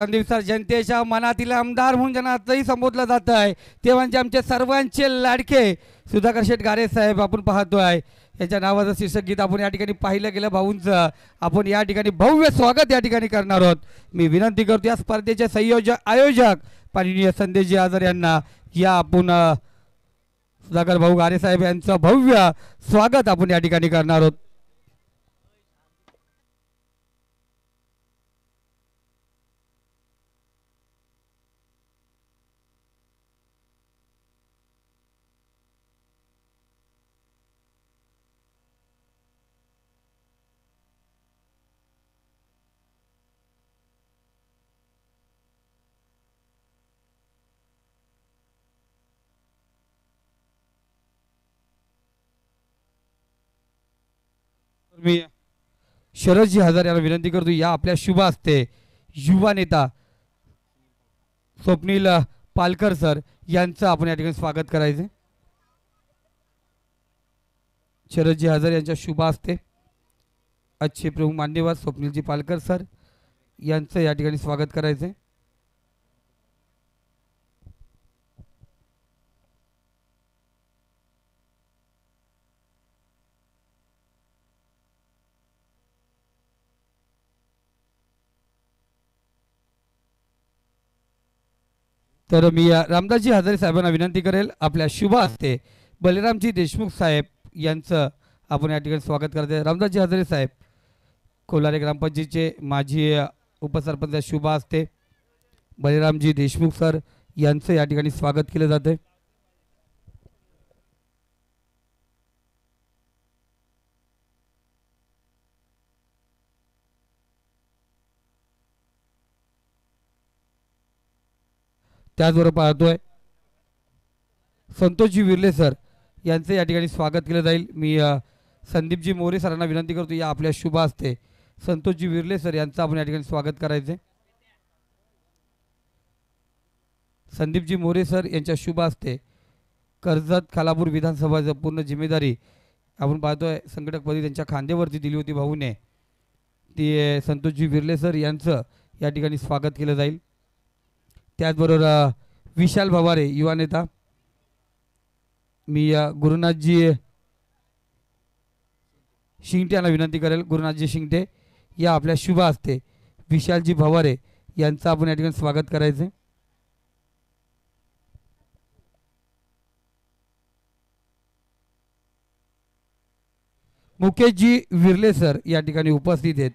Speaker 2: दिवसात जनतेच्या मनातील आमदार म्हणून ज्यांना आजही संबोधलं जात आहे ते म्हणजे आमचे सर्वांचे लाडके सुधाकर शेठ गारे साहेब. आपण पाहतोय याच्या नावाचं शीर्षक गीत आपण या ठिकाणी पाहिलं गेलं भाऊंचं. आपण या ठिकाणी भव्य स्वागत या ठिकाणी करणार आहोत. मी विनंती करतो या स्पर्धेचे संयोजक आयोजक माननीय संदेशजी आझर यांना या आपण सुधाकर भाऊ गारे साहेब यांचं भव्य स्वागत आपण या ठिकाणी करणार आहोत. मी शरदजी हजार यांना विनंती करतो या आपल्या शुभ हस्ते युवा नेता स्वप्नील पालकर सर यांचं आपण या ठिकाणी स्वागत करायचं. शरदजी हजार यांच्या शुभ हस्ते अच्छे प्रमुख मान्यवर स्वप्नीलजी पालकर सर यांचं या ठिकाणी स्वागत करायचं. तर मी रामदासजी हजारे साहेबांना विनंती करेल आपल्या शुभ हस्ते बलिरामजी देशमुख साहेब यांचं आपण या ठिकाणी स्वागत करते. रामदासजी हजारे साहेब कोलारे ग्रामपंचायतीचे माजी उपसरपंच शुभ हस्ते बलिरामजी देशमुख सर यांचं या ठिकाणी स्वागत केलं जाते. त्याचबरोबर पाहतोय संतोषजी विर्ले सर यांचं या ठिकाणी स्वागत केलं जाईल. मी संदीपजी मोरे सरांना विनंती करतो या आपल्या शुभ हस्ते संतोषजी विर्ले सर यांचं आपण या ठिकाणी स्वागत करायचे. संदीपजी मोरे सर यांच्या शुभ हस्ते कर्जत खालापूर विधानसभाचं पूर्ण जिम्मेदारी आपण पाहतोय संघटकपदी त्यांच्या खांद्यावरती दिली होती भाऊने ती संतोषजी विर्ले सर यांचं या ठिकाणी स्वागत केलं जाईल. त्याचबरोबर विशाल भवारे युवा नेता मी गुरुनाथजी शिंगटे यांना विनंती करेल गुरुनाथजी शिंगटे या आपल्या शुभ हस्ते विशालजी भवारे यांचं आपण या ठिकाणी स्वागत करायचं. मुकेशजी विर्ले सर या ठिकाणी उपस्थित आहेत.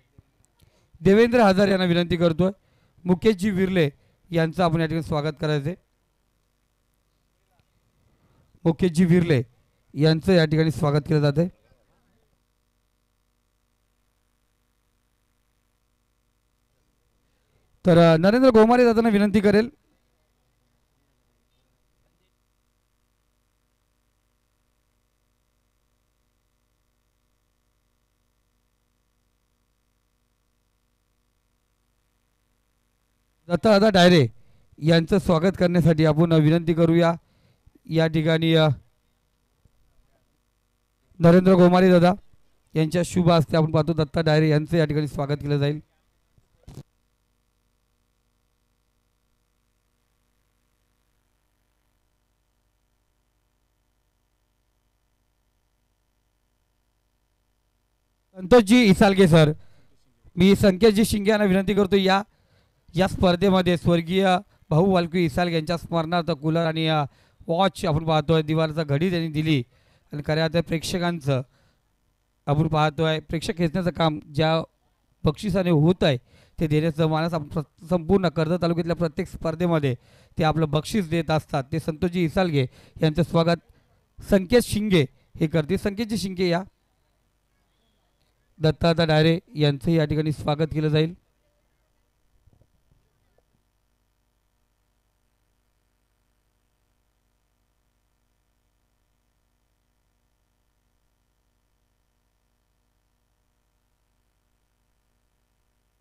Speaker 2: देवेंद्र हजार यांना विनंती करतोय मुकेशजी विर्ले यांचं आपण या ठिकाणी स्वागत करायचे. मुकेशजी विर्ले यांचं या ठिकाणी स्वागत केलं जाते. तर नरेंद्र गोमारे दादांना विनंती करेल दत्ता दादा डायरे यांचं स्वागत करण्यासाठी आपण विनंती करूया. या ठिकाणी नरेंद्र गोमारे दादा यांच्या शुभ हस्ते आपण पाहतो दत्ता डायरे यांचं या ठिकाणी स्वागत केलं जाईल. संतोषजी इसालगे सर मी संकेतजी शिंगे यांना विनंती करतो या स्पर्धेमध्ये स्वर्गीय भाऊ वाल्की इसालगे यांच्या स्मरणार्थ कूलर आणि वॉच आपण पाहतोय दिवाळीचा घडी त्यांनी दिली आणि खऱ्या त्या प्रेक्षकांचं आपण पाहतोय प्रेक्षक खेचण्याचं काम ज्या बक्षिसाने होत आहे ते देण्याचं मानस आपण संपूर्ण कर्जत तालुक्यातल्या प्रत्येक स्पर्धेमध्ये ते आपलं बक्षीस देत असतात. ते संतोषजी इसालगे यांचं स्वागत संकेत शिंगे हे करते. संकेतजी शिंगे या दत्तादा डायरे यांचं या ठिकाणी स्वागत केलं जाईल.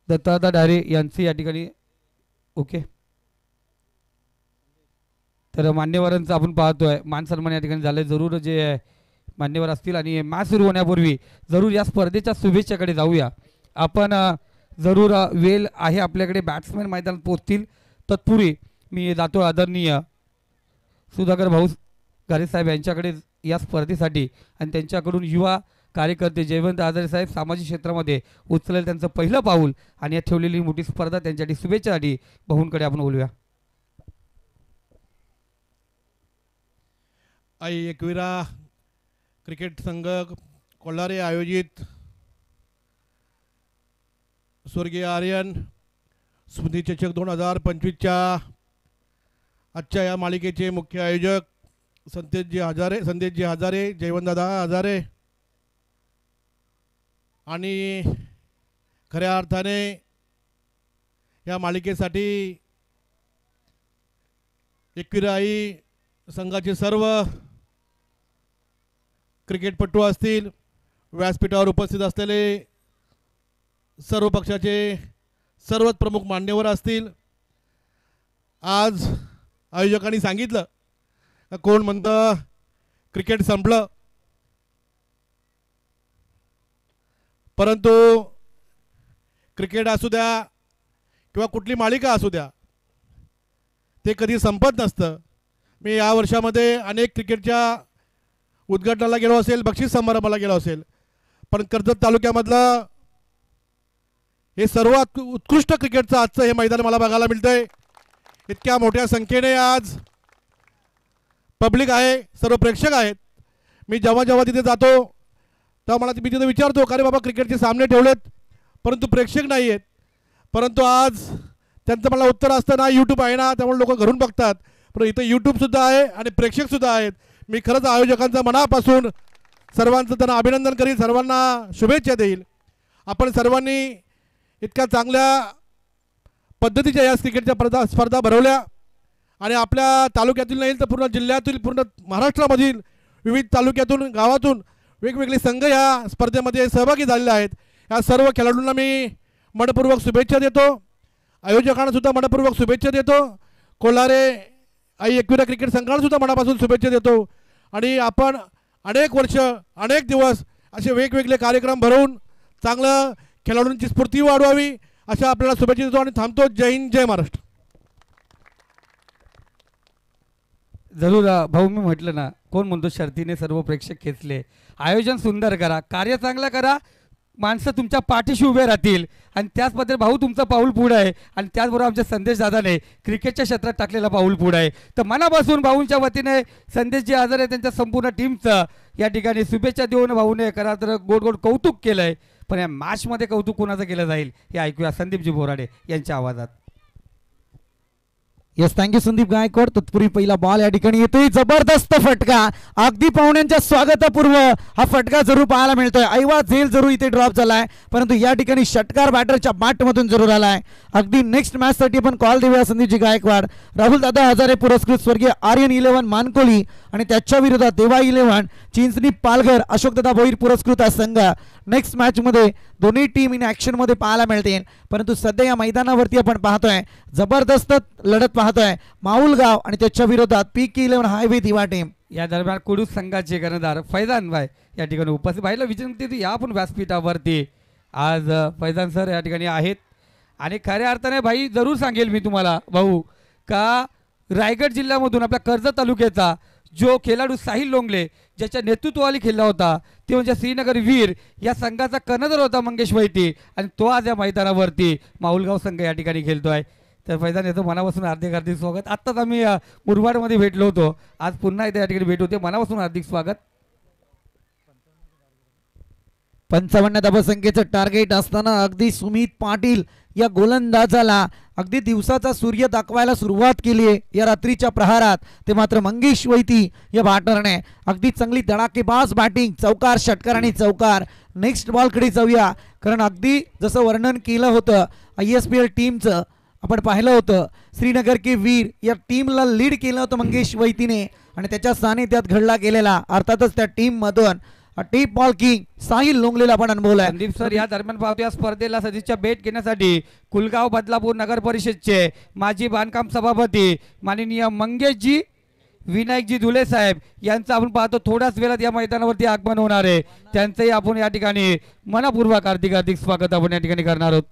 Speaker 2: दत्तादा डायरे यांचे या ठिकाणी ओके. तर मान्यवरांचं आपण पाहतोय मान सन्मान या ठिकाणी झाले. जरूर जे मान्यवर असतील आणि मॅच सुरू होण्यापूर्वी जरूर या स्पर्धेच्या शुभेच्छाकडे जाऊया आपण. जरूर वेळ आहे आपल्याकडे बॅट्समॅन मैदानात पोहोचतील तत्पूर्वी मी जातो आदरणीय सुधाकर भाऊ गारे साहेब यांच्याकडे या स्पर्धेसाठी आणि त्यांच्याकडून युवा कार्यकर्ते जयवंत आजारे साहेब सामाजिक क्षेत्रामध्ये उचलेल त्यांचं पहिलं पाऊल आणि या ठेवलेली मोठी स्पर्धा त्यांच्यासाठी शुभेच्छासाठी भाऊंकडे आपण बोलूया.
Speaker 4: आई एकविरा क्रिकेट संघ कोल्हारे आयोजित स्वर्गीय आर्यन स्मृती चषक 2025च्या आजच्या या मालिकेचे मुख्य आयोजक संदेशजी हजारे जयवंतदादा हजारे आणि खऱ्या अर्थाने या मालिकेसाठी एकविराई संघाचे सर्व क्रिकेटपटू असतील व्यासपीठावर उपस्थित असलेले सर्व पक्षाचे सर्वच प्रमुख मान्यवर असतील. आज आयोजकांनी सांगितलं का कोण म्हणतं क्रिकेट संपलं, परंतु क्रिकेट असू द्या किंवा कुठली मालिका असू द्या ते कधी संपत नसतं. मी या वर्षामध्ये अनेक क्रिकेटच्या उद्घाटनाला गेलो असेल, बक्षीस समारंभाला गेलो असेल, पण कर्जत तालुक्यामधलं हे सर्वात उत्कृष्ट क्रिकेटचं आजचं हे मैदान मला बघायला मिळतंय. इतक्या मोठ्या संख्येने आज पब्लिक आहे, सर्व प्रेक्षक आहेत. मी जेव्हा जेव्हा तिथे जातो तेव्हा मला मी तिथे विचारतो का रे बाबा क्रिकेटचे सामने ठेवलेत परंतु प्रेक्षक नाही आहेत. परंतु आज त्यांचं मला उत्तर असतं ना यूट्यूब आहे ना, त्यामुळे लोक घरून बघतात, पण इथं यूट्यूबसुद्धा आहे आणि प्रेक्षकसुद्धा आहेत. मी खरंच आयोजकांचं मनापासून सर्वांचं त्यांना अभिनंदन करीन, सर्वांना शुभेच्छा देईल. आपण सर्वांनी इतक्या चांगल्या पद्धतीच्या या क्रिकेटच्या स्पर्धा भरवल्या आणि आपल्या तालुक्यातील नाही तर पूर्ण जिल्ह्यातील, पूर्ण महाराष्ट्रामधील विविध तालुक्यातून, गावातून वेगवेगळे संघ या स्पर्धेमध्ये सहभागी झालेले आहेत. या सर्व खेळाडूंना मी मनपूर्वक शुभेच्छा देतो. आयोजकांनासुद्धा मनपूर्वक शुभेच्छा देतो. कोल्हारे आई एकविरा क्रिकेट संघालासुद्धा मनापासून शुभेच्छा देतो. आणि आपण अनेक वर्ष, अनेक दिवस असे वेगवेगळे कार्यक्रम भरवून चांगलं खेळाडूंची स्फूर्ती वाढवावी अशा आपल्याला शुभेच्छा देतो आणि थांबतो. जय हिंद, जय महाराष्ट्र.
Speaker 2: जरूर भाऊ, मी म्हटलं ना, कोण म्हणतो शर्तीने सर्व प्रेक्षक खेचले. आयोजन सुंदर करा, कार्य चांगलं करा, माणसं तुमच्या पाठीशी उभे राहतील आणि त्याच पद्धतीने भाऊ तुमचं पाऊल पुढं आहे आणि त्याचबरोबर आमच्या संदेश दादाने क्रिकेटच्या क्षेत्रात टाकलेला पाऊल पुढं आहे. तर मनापासून भाऊंच्या वतीने संदेश जे हजर आहे त्यांच्या संपूर्ण टीमचं या ठिकाणी शुभेच्छा देऊन भाऊने करा तर गोड गोड कौतुक केलं आहे. पण या मॅचमध्ये कौतुक कोणाचं केलं जाईल हे ऐकूया संदीपजी बोराडे यांच्या आवाजात.
Speaker 3: Yes, thank you Sandeep Gaikwad. तत्पूर्वी पहिला बॉल या ठिकाणी येतोय, जबरदस्त फटका, अगदी पाहुण्यांच्या स्वागतापूर्व हा फटका जरूर पाहायला मिळतोय. ऐवा झेल जरूर इथे ड्रॉप झालाय, परंतु या ठिकाणी षटकार बॅटरच्या बॅटमधून जरूर आलाय. अगदी नेक्स्ट मॅच साठी आपण कॉल देऊया संदीपजी गायकवाड. राहुल दादा हजारे पुरस्कृत स्वर्गीय आर्यन 11 मानकोली आणि त्याच्या विरोधात देवा 11 चिंचणी पालघर अशोकदादा भोईर पुरस्कृत हा संघ नेक्स्ट मॅच मध्ये दोन्ही टीम इन ऍक्शन मध्ये पाहायला मिळतील. परंतु सध्या या मैदानावरती आपण पाहतोय जबरदस्त लढत पाहतोय. माऊलगाव आणि त्याच्या विरोधात PK11 हायवे दिवा टीम.
Speaker 2: या दरम्यान कुडूस संघाचे कर्णधार फैजान भाई या ठिकाणी उपस्थित. भाईला विचारते या आपण व्यासपीठावरती आज फैजान सर या ठिकाणी आहेत आणि खऱ्या अर्थाने भाई जरूर सांगेल मी तुम्हाला भाऊ का रायगड जिल्ह्यामधून आपल्या कर्जत तालुक्याचा जो खेळाडू साहिल लोंगले ज्याच्या नेतृत्वाखाली खेळला होता ते म्हणजे श्रीनगर वीर या संघाचा कर्णधार होता मंगेश वैती आणि तो आज या मैदानावरती माऊलगाव संघ या ठिकाणी खेळतोय. तर फैजान येतो मनापासून हार्दिक हार्दिक स्वागत. आत्ताच आम्ही मुरबाडमध्ये भेटलो होतो, आज पुन्हा इथे या ठिकाणी भेट होते. मनापासून हार्दिक स्वागत.
Speaker 3: 55 धावसंख्येचं टार्गेट असताना अगदी सुमित पाटील या गोलंदाजाला अगदी दिवसाचा सूर्य दाखवायला सुरुवात केली आहे या रात्रीच्या प्रहारात. ते मात्र मंगेश वैती या बॅटरने अगदी चांगली धडाकेबाज बॅटिंग, चौकार, षटकार आणि चौकार. नेक्स्ट बॉलकडे जाऊया, कारण अगदी जसं वर्णन केलं होतं ISPL टीमचं आपण पाहिलं होतं. श्रीनगर के वीर या टीमला लीड केलं होतं मंगेश वैतीने आणि त्याच्या सानिध्यात घडला गेलेला अर्थातच त्या टीम मधून टीप बॉल किंग साहिल लोंगलेला आपण अनुभवलाय.
Speaker 2: संदीप सर या दरम्यान पाहतो या स्पर्धेला सदिच्छा भेट घेण्यासाठी कुलगाव बदलापूर नगर परिषदचे माजी बांधकाम सभापती माननीय मंगेशजी विनायकजी धुले साहेब यांचं आपण पाहतो थोड्याच वेळात या मैदानावरती आगमन होणार आहे. त्यांचंही आपण या ठिकाणी मनपूर्वक हार्दिक हार्दिक स्वागत आपण या ठिकाणी करणार आहोत.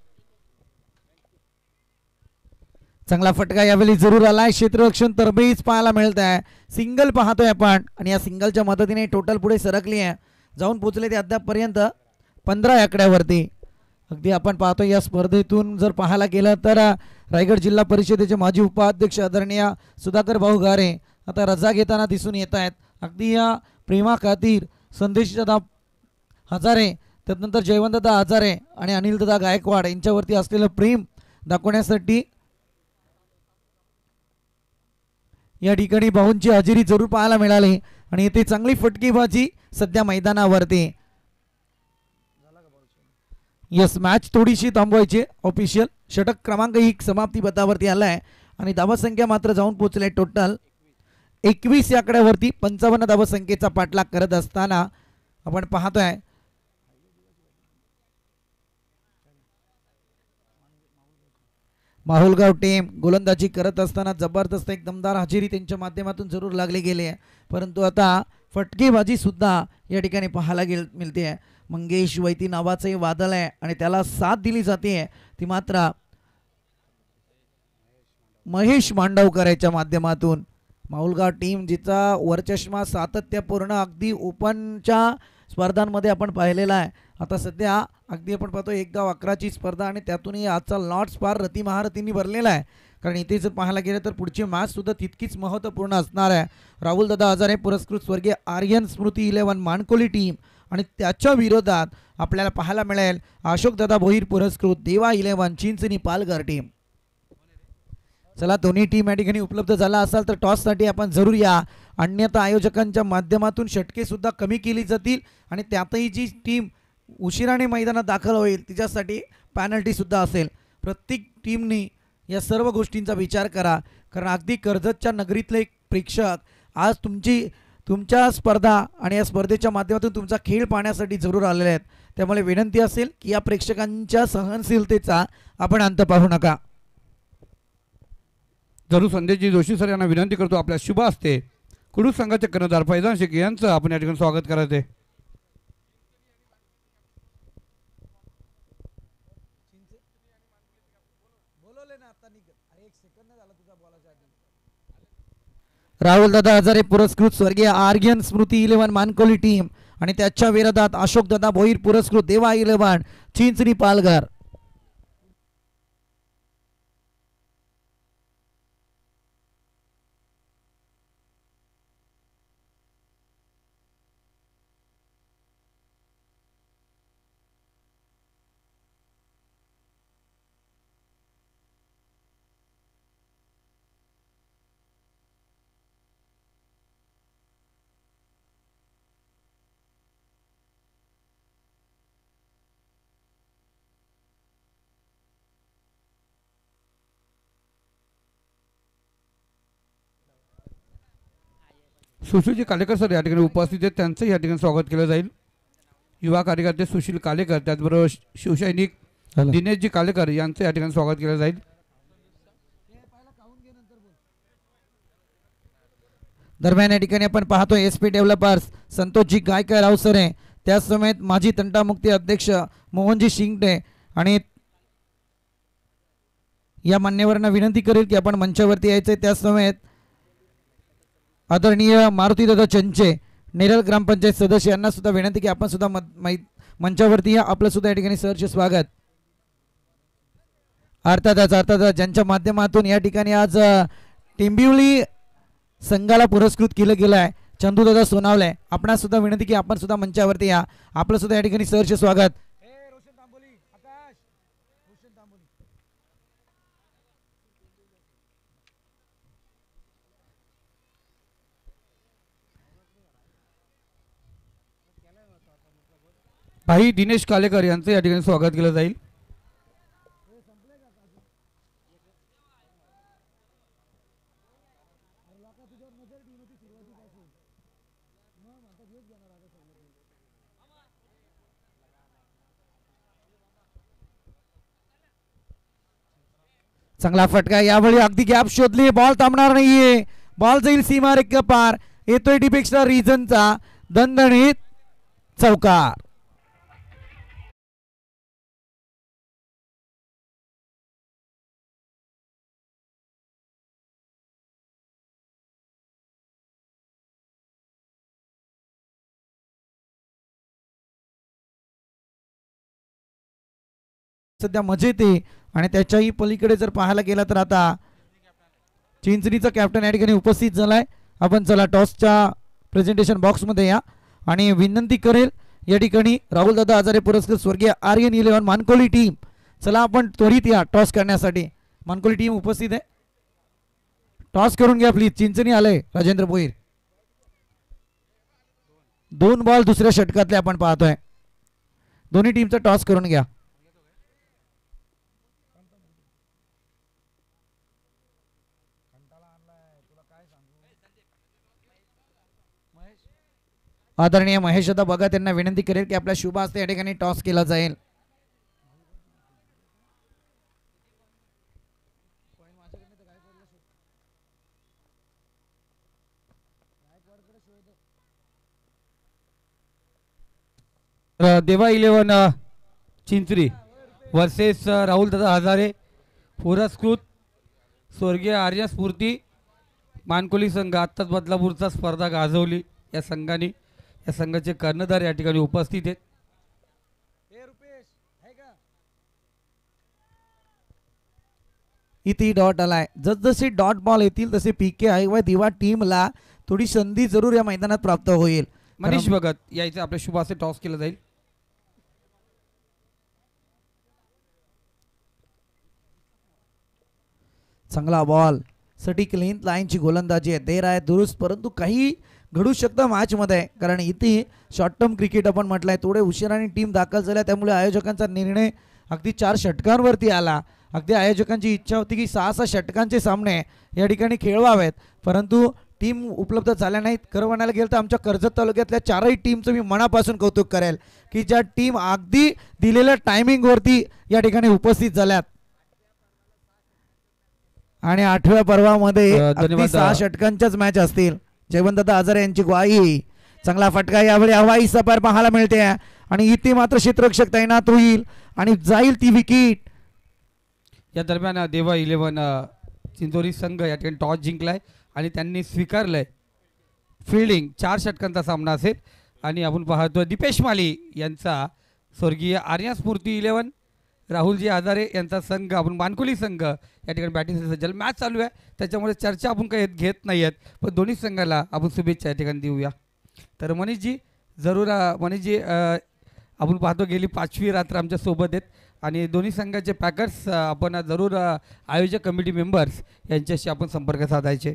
Speaker 3: चांगला फटका यावेळी जरूर आलाय. क्षेत्ररक्षण तरबेज पाहायला मिळत आहे. सिंगल पाहतोय आपण आणि या सिंगलच्या मदतीने टोटल पुढे सरकली आहे, जाऊन पोहोचले ते अद्यापपर्यंत 15 आकड्यावरती. अगदी आपण पाहतोय या स्पर्धेतून जर पाहायला गेलं तर रायगड जिल्हा परिषदेचे माजी उपाध्यक्ष आदरणीय सुधाकर भाऊ गारे आता रजा घेताना दिसून येत आहेत. अगदी या प्रेमा खातीर संदेशदादा हजारे, त्यानंतर जयवंतदादा हजारे आणि अनिलदादा गायकवाड यांच्यावरती असलेलं प्रेम दाखवण्यासाठी या ठिकाणी भाऊंची हजेरी जरूर पाहायला मिळाली आणि इथे चांगली फटकेबाजी सध्या मैदानावरती. यस, मॅच थोडीशी थांबवायची. ऑफिशियल षटक क्रमांक 1 समाप्ती पथावरती आलाय आणि धावसंख्या मात्र जाऊन पोहोचले टोटल 21 या आकड्यावरती. 55 धावसंख्येचा पाठलाग करत असताना आपण पाहतोय माहुलगाव टीम गोलंदाजी करत असताना जबरदस्त एक दमदार हजेरी त्यांच्या माध्यमातून जरूर लागली गेली आहे, परंतु आता फटकेबाजी सुद्धा या ठिकाणी पाहायला मिळते आहे. मंगेश वैती नावाचं हे वादळ आहे आणि त्याला साथ दिली जाते ती मात्र महेश मांडवकरच्या माध्यमातून. माहुलगाव टीम जिचा वरचष्मा सातत्यपूर्ण अगदी ओपनच्या स्पर्धांमध्ये आपण पाहिलेला आहे. आता सध्या अगदी आपण पाहतो 1-11ची स्पर्धा आणि त्यातूनही आजचा लॉट्स फार रती महारतींनी भरलेला आहे, कारण इथे जर पाहायला गेलं तर पुढची मॅच सुद्धा तितकीच महत्त्वपूर्ण असणार आहे. राहुल दादा हजारे पुरस्कृत स्वर्गीय आर्यन स्मृती 11 मानकोली टीम आणि त्याच्या विरोधात आपल्याला पाहायला मिळेल अशोक दादा भोईर पुरस्कृत देवा 11 चिंचणी पालघर टीम. चला दोन्ही टीम या ठिकाणी उपलब्ध झाला असाल तर टॉससाठी आपण जरूर या, अन्यथा आयोजकांच्या माध्यमातून षटके सुद्धा कमी केली जातील आणि त्यातही जी टीम उशिराने मैदानात दाखल होईल तिच्यासाठी पॅनल्टी सुद्धा असेल. प्रत्येक टीमने या सर्व गोष्टींचा विचार करा, कारण अगदी कर्जतच्या नगरीतले एक प्रेक्षक आज तुमच्या स्पर्धा आणि या स्पर्धेच्या माध्यमातून तुमचा खेळ पाहण्यासाठी जरूर आलेले आहेत. त्यामुळे विनंती असेल की या प्रेक्षकांच्या सहनशीलतेचा आपण अंत पाहू नका.
Speaker 2: जरूर संदेशजी जोशी सर यांना विनंती करतो आपल्या शुभ हस्ते कुडू संघाचे कर्णधार फैजान शेख यांचं आपण या ठिकाणी स्वागत करायचं आहे.
Speaker 3: राहुल दादा हजारे पुरस्कृत स्वर्गीय आर्यन स्मृती 11 मानकोली टीम आणि त्याच्या विरोधात अशोक दादा भोईर पुरस्कृत देवा 11 चिंचणी पालघर.
Speaker 2: सुशीलजी कालेकर सर या ठिकाणी उपस्थित आहेत, त्यांचं या ठिकाणी स्वागत केलं जाईल. युवा कार्यकर्ते सुशील कालेकर त्याचबरोबर शिवसैनिक दिनेशजी कालेकर यांचं या ठिकाणी स्वागत केलं जाईल.
Speaker 3: दरम्यान या ठिकाणी आपण पाहतोय SP डेव्हलपर्स संतोषजी गायकर अवसरे, त्याच समेत माजी तंटामुक्ती अध्यक्ष मोहनजी शिंगटे आणि या मान्यवरांना विनंती करेल की आपण मंचावरती यायचे. त्याच समेत आदरणीय मारुतीदादा चंचे नेरळ ग्रामपंचायत सदस्य यांना सुद्धा विनंती की आपण सुद्धा मंचावरती या, आपलं सुद्धा या ठिकाणी सहर्ष स्वागत. अर्थातच ज्यांच्या माध्यमातून या ठिकाणी आज टिंबिवली संघाला पुरस्कृत केलं गेलं आहे चंदूदादा सोनावले, आपणा सुद्धा विनंती की आपण सुद्धा मंचावरती या, आपलं सुद्धा या ठिकाणी सहर्ष स्वागत.
Speaker 2: भाई दिनेश कालेकर यांचं या ठिकाणी स्वागत केलं जाईल.
Speaker 3: चांगला फटका, यावेळी अगदी गॅप शोधली, बॉल थांबणार नाहीये, बॉल जाईल सीमारेषा पार, येतोय डिपेक्स्ट्रा रिजनचा दणदणीत चौकार. सध्या मजेत आहे आणि त्याच्याही पलीकडे जर पाहायला गेला तर आता चिंचणीचा कॅप्टन या ठिकाणी उपस्थित झालाय. आपण चला टॉसच्या प्रेझेंटेशन बॉक्समध्ये या आणि विनंती करेल या ठिकाणी राहुल दादा हजारे पुरस्कृत स्वर्गीय आर्यन 11 मानकोली टीम, चला आपण त्वरित या टॉस करण्यासाठी. मानकोली टीम उपस्थित आहे, टॉस करून घ्या प्लीज. चिंचणी आलंय राजेंद्र भोईर. 2 बॉल दुसऱ्या षटकातले आपण पाहतोय, दोन्ही टीमचा टॉस करून घ्या. आदरणीय महेश दादा बघा, त्यांना विनंती करेल की आपल्या शुभ हस्ते या ठिकाणी टॉस केला जाईल.
Speaker 2: देवा 11 चिंचरी वर्सेस राहुल दादा हजारे पुरस्कृत स्वर्गीय आर्य स्फूर्ती मानकोली संघ आत्ताच बदलापूरचा स्पर्धा गाजवली या संघाने. या संघाचे कर्णधार या ठिकाणी उपस्थित आहेत.
Speaker 3: इथे डॉट आलाय. जसजसे डॉट बॉल येतील तसे पीके आहे व दिवा टीमला थोडी संधी जरूर या मैदानात प्राप्त होईल.
Speaker 2: मनीष भगत यायचं आपल्या शुभाचे टॉस केलं जाईल.
Speaker 3: चांगला बॉल सटीक लेंथ लाईनची गोलंदाजी आहे. देर आहे दुरुस्त, परंतु काही घडू शकतं मॅचमध्ये, कारण इथे शॉर्ट टर्म क्रिकेट आपण म्हटलंय. थोडे उशिराने टीम दाखल झाल्या त्यामुळे आयोजकांचा निर्णय अगदी 4 षटकांवरती आला. अगदी आयोजकांची इच्छा होती की 6 षटकांचे सामने या ठिकाणी खेळवावेत, परंतु टीम उपलब्ध झाल्या नाहीत. खरं म्हणायला गेलं तर आमच्या कर्जत तालुक्यातल्या 4ही टीमचं मी मनापासून कौतुक करेल की ज्या टीम अगदी दिलेल्या टायमिंगवरती या ठिकाणी उपस्थित झाल्यात. आणि 8व्या पर्वामध्ये अगदी 6 षटकांच्याच मॅच असतील. जयवंतदादा हजारे यांची ग्वाही. चांगला फटका यावेळी हवाई सपार पाहायला मिळते आणि इथे मात्र क्षेत्ररक्षक तैनात होईल आणि जाईल ती विकेट.
Speaker 2: या दरम्यान देवा 11 चिंचोरी संघ या ठिकाणी टॉस जिंकलाय आणि त्यांनी स्वीकारलंय फिल्डिंग. 4 षटकांचा सामना असेल आणि आपण पाहतो दीपेश माली यांचा स्वर्गीय आर्या स्फूर्ती 11 राहुलजी हजारे यांचा संघ आपण मानकोली संघ या ठिकाणी बॅटिंग सज्जल. मॅच चालू आहे त्याच्यामुळे चर्चा आपण काही घेत नाही आहेत, पण दोन्ही संघाला आपण शुभेच्छा या ठिकाणी देऊया. तर मनीषजी जरूर मनीषजी आपण पाहतो गेली 5वी रात्र आमच्या सोबत आहेत आणि दोन्ही संघाचे पॅकर्स आपण जरूर आयोजक कमिटी मेंबर्स यांच्याशी आपण संपर्क साधायचे.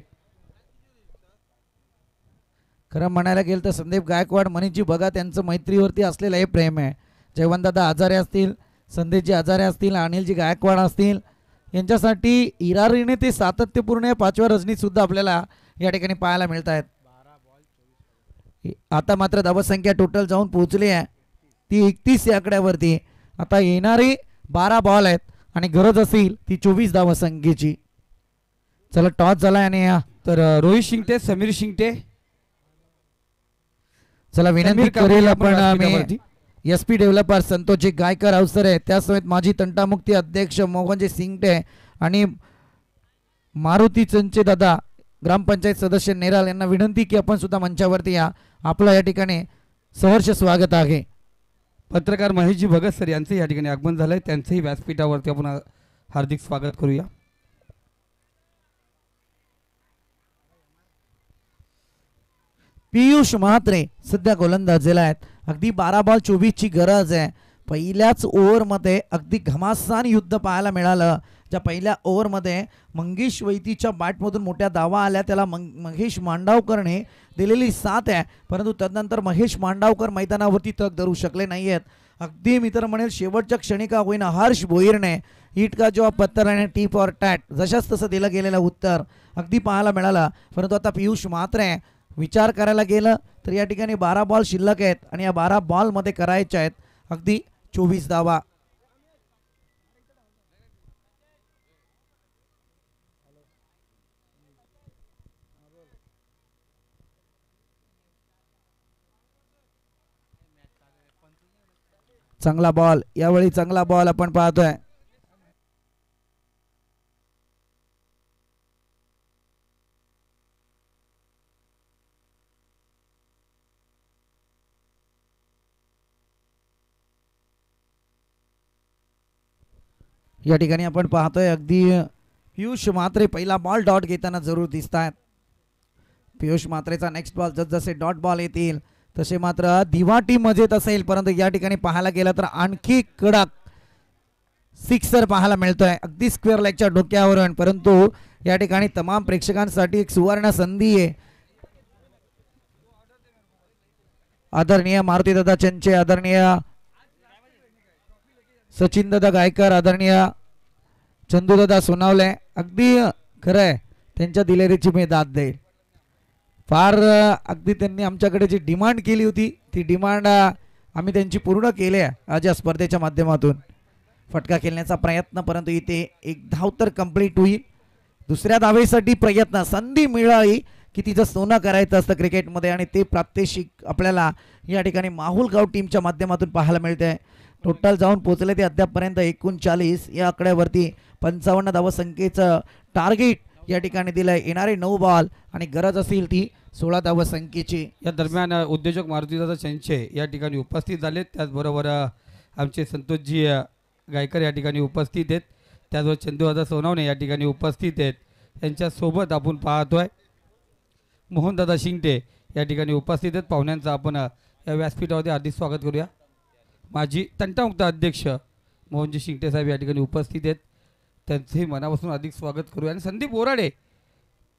Speaker 3: खरं म्हणायला गेलं तर संदीप गायकवाड मनीषजी बघा त्यांचं मैत्रीवरती असलेलं हे प्रेम आहे. जयवंतदादा हजारे असतील, संदेशजी हजारे असतील, अनिलजी गायकवाड असतील, यांच्यासाठी इरारीने ते सातत्यपूर्ण 5व्या रजनीत सुद्धा आपल्याला या ठिकाणी पाहायला मिळत आहेत. आता मात्र धावसंख्या टोटल जाऊन पोहोचली आहे ती 31 या आकड्यावरती. आता येणारे 12 बॉल आहेत आणि गरज असेल ती 24 धावसंख्येची. चला टॉस झालाय आणि
Speaker 2: तर रोहित शिंगटे समीर शिंगटे
Speaker 3: चला विनंती करेल आपण SP डेव्हलपर संतोषजी गायकर अवसर आहे त्यासमेत माजी तंटामुक्ती अध्यक्ष मोहनजी सिंगटे आणि मारुती चंचे दादा ग्रामपंचायत सदस्य नेराल यांना विनंती की आपण सुद्धा मंचावरती या. आपलं या ठिकाणी सहर्ष स्वागत आहे.
Speaker 2: पत्रकार महेशजी भगत सर यांचं या ठिकाणी आगमन झालंय, त्यांचंही व्यासपीठावरती आपण हार्दिक स्वागत करूया.
Speaker 3: पियुष म्हात्रे सध्या गोलंदाजीला आहेत. अगदी 12 बॉल 24 ची गरज आहे. पहिल्याच ओव्हरमध्ये अगदी घमासान युद्ध पाहायला मिळालं. ज्या पहिल्या ओव्हरमध्ये मंगेश वैतीच्या बॅटमधून मोठ्या धावा आल्या, त्याला महेश मांडावकरने दिलेली साथ आहे, परंतु तदनंतर महेश मांडावकर मैदानावरती तग धरू शकले नाही आहेत. अगदी मी तर म्हणेल शेवटच्या क्षणी का होईना हर्ष भोईरने हिट का जॉब पत्तर आणि टी फॉर टॅट जशाच तसं दिलं गेलेलं उत्तर अगदी पाहायला मिळालं. परंतु आता पियुष म्हात्रे विचार करायला गेलं तर या ठिकाणी 12 बॉल शिल्लक आहेत आणि या 12 बॉलमध्ये करायच्या आहेत अगदी 24 धावा. चांगला बॉल यावेळी चांगला बॉल आपण पाहतोय. या ठिकाणी आपण पाहतोय अगदी पियुष म्हात्रे पहिला बॉल डॉट घेताना जरूर दिसत आहेत. पियुष म्हात्रेचा नेक्स्ट बॉल जसजसे डॉट बॉल येतील तसे मात्र दिवा टीम मजेत असेल, परंतु या ठिकाणी पाहायला गेलं तर आणखी कडक सिक्सर पाहायला मिळतोय अगदी स्क्वेअर लेगच्या डोक्यावरून. परंतु या ठिकाणी तमाम प्रेक्षकांसाठी एक सुवर्ण संधी आहे. आदरणीय मारुतीदादा चंचे, आदरणीय सचिनदादा गायकर, आदरणीय चंदूदादा सोनावले, अगदी खरं आहे त्यांच्या दिलेरीची मी दाद देईल. फार अगदी त्यांनी आमच्याकडे जी डिमांड केली होती ती डिमांड आम्ही त्यांची पूर्ण केली आहे आज या स्पर्धेच्या माध्यमातून. फटका खेळण्याचा प्रयत्न, परंतु इथे एक धाव तर कंप्लीट होईल. दुसऱ्या धावेसाठी प्रयत्न, संधी मिळाली की तिचं सोनं करायचं असतं क्रिकेटमध्ये आणि ते प्रात्यक्षिक आपल्याला या ठिकाणी माहुल गाव टीमच्या माध्यमातून पाहायला मिळते. टोटल जाऊन पोहोचले ते अद्यापपर्यंत 39 या आकड्यावरती 55 धावसंख्येचं टार्गेट या ठिकाणी दिलंय. येणारे 9 बॉल आणि गरज असेल ती 16 धावसंख्येची.
Speaker 2: या दरम्यान उद्योजक मारुतीदादा चंचे या ठिकाणी उपस्थित झालेत. त्याचबरोबर आमचे संतोषजी गायकर या ठिकाणी उपस्थित आहेत. त्याचबरोबर चंदूदादा सोनवणे या ठिकाणी उपस्थित आहेत. यांच्यासोबत आपण पाहतोय मोहनदादा शिंगटे या ठिकाणी उपस्थित आहेत. पाहुण्यांचं आपण या व्यासपीठावरती हार्दिक स्वागत करूया. माजी तंटामुक्त अध्यक्ष मोहनजी शिंगटे साहेब या ठिकाणी उपस्थित आहेत. त्यांचंही मनापासून अधिक स्वागत करूया. आणि संदीप बोराडे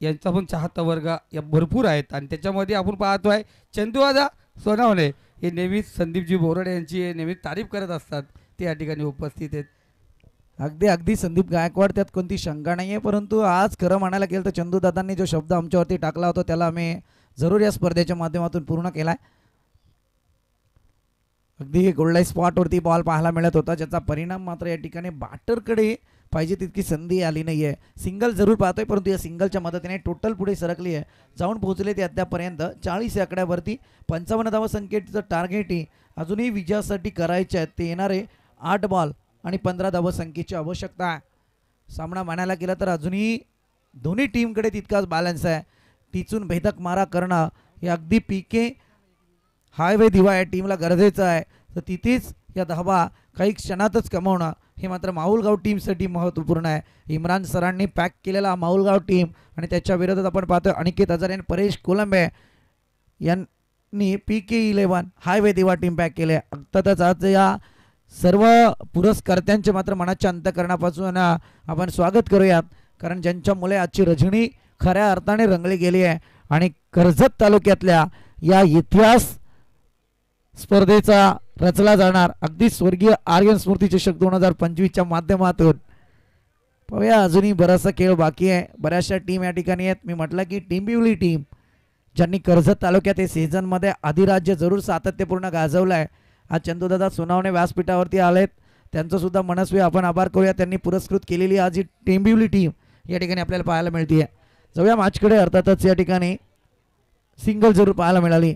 Speaker 2: यांचा पण चाहता वर्ग या भरपूर आहेत आणि त्याच्यामध्ये आपण पाहतोय चंदूदादा सोनवणे हे नेहमीच संदीपजी बोराडे यांची नेहमीच तारीफ करत असतात. ते या ठिकाणी उपस्थित आहेत.
Speaker 3: अगदी अगदी संदीप गायकवाड, त्यात कोणती शंका नाही आहे. परंतु आज खरं म्हणायला गेलं तर चंदूदादांनी जो शब्द आमच्यावरती टाकला होता त्याला आम्ही जरूर या स्पर्धेच्या माध्यमातून पूर्ण केला आहे. अगदी गोल्डलाईन स्पॉटवरती बॉल पाहायला मिळत होता, ज्याचा परिणाम मात्र या ठिकाणी बॅटरकडे पाहिजे तितकी संधी आली नाही आहे. सिंगल जरूर पाहतोय, परंतु या सिंगलच्या मदतीने टोटल पुढे सरकली आहे. जाऊन पोहोचले ते अद्यापर्यंत 40 या आकड्यावरती. 55 धावसंख्येचं टार्गेटही अजूनही विजयासाठी करायचे आहेत. ते येणारे 8 बॉल आणि 15 धावसंख्येची आवश्यकता आहे. सामना म्हणायला गेला तर अजूनही दोन्ही टीमकडे तितकाच बॅलन्स आहे. टिचून भेदक मारा करणं हे अगदी पीके हायवे दिवा या टीमला गरजेचं आहे. तर तिथेच या धावा काही क्षणातच कमवणं हे मात्र माहुलगाव टीमसाठी महत्त्वपूर्ण आहे. इम्रान सरांनी पॅक केलेला माहुलगाव टीम आणि त्याच्या विरोधात आपण पाहतोय अनिकेत हजारे आणि परेश कोलंबे यांनी PK11 हायवे दिवा टीम पॅक केले. अर्थातच आज या सर्व पुरस्कर्त्यांचे मात्र मनाच्या अंतःकरणापासून आपण स्वागत करूयात, कारण ज्यांच्यामुळे आजची रजनी खऱ्या अर्थाने रंगली गेली आहे. आणि कर्जत तालुक्यातल्या या इतिहास स्पर्धेचा रचला जाणार अगदी स्वर्गीय आर्यन स्मृती चषक 2025च्या माध्यमातून पाहूया. अजूनही बराचसा खेळ बाकी आहे, बऱ्याचशा टीम या ठिकाणी आहेत. मी म्हटलं की टिंबिवली टीम ज्यांनी कर्जत तालुक्यात हे सीझनमध्ये अधिराज्य जरूर सातत्यपूर्ण गाजवलं आहे. आज चंदूदादा सोनावणे व्यासपीठावरती आलेत, त्यांचं सुद्धा मनस्वी आपण आभार करूया. त्यांनी पुरस्कृत केलेली आज ही टिंबिवली टीम या ठिकाणी आपल्याला पाहायला मिळते. जाऊया मॅचकडे. अर्थातच या ठिकाणी सिंगल जरूर पाहायला मिळाली.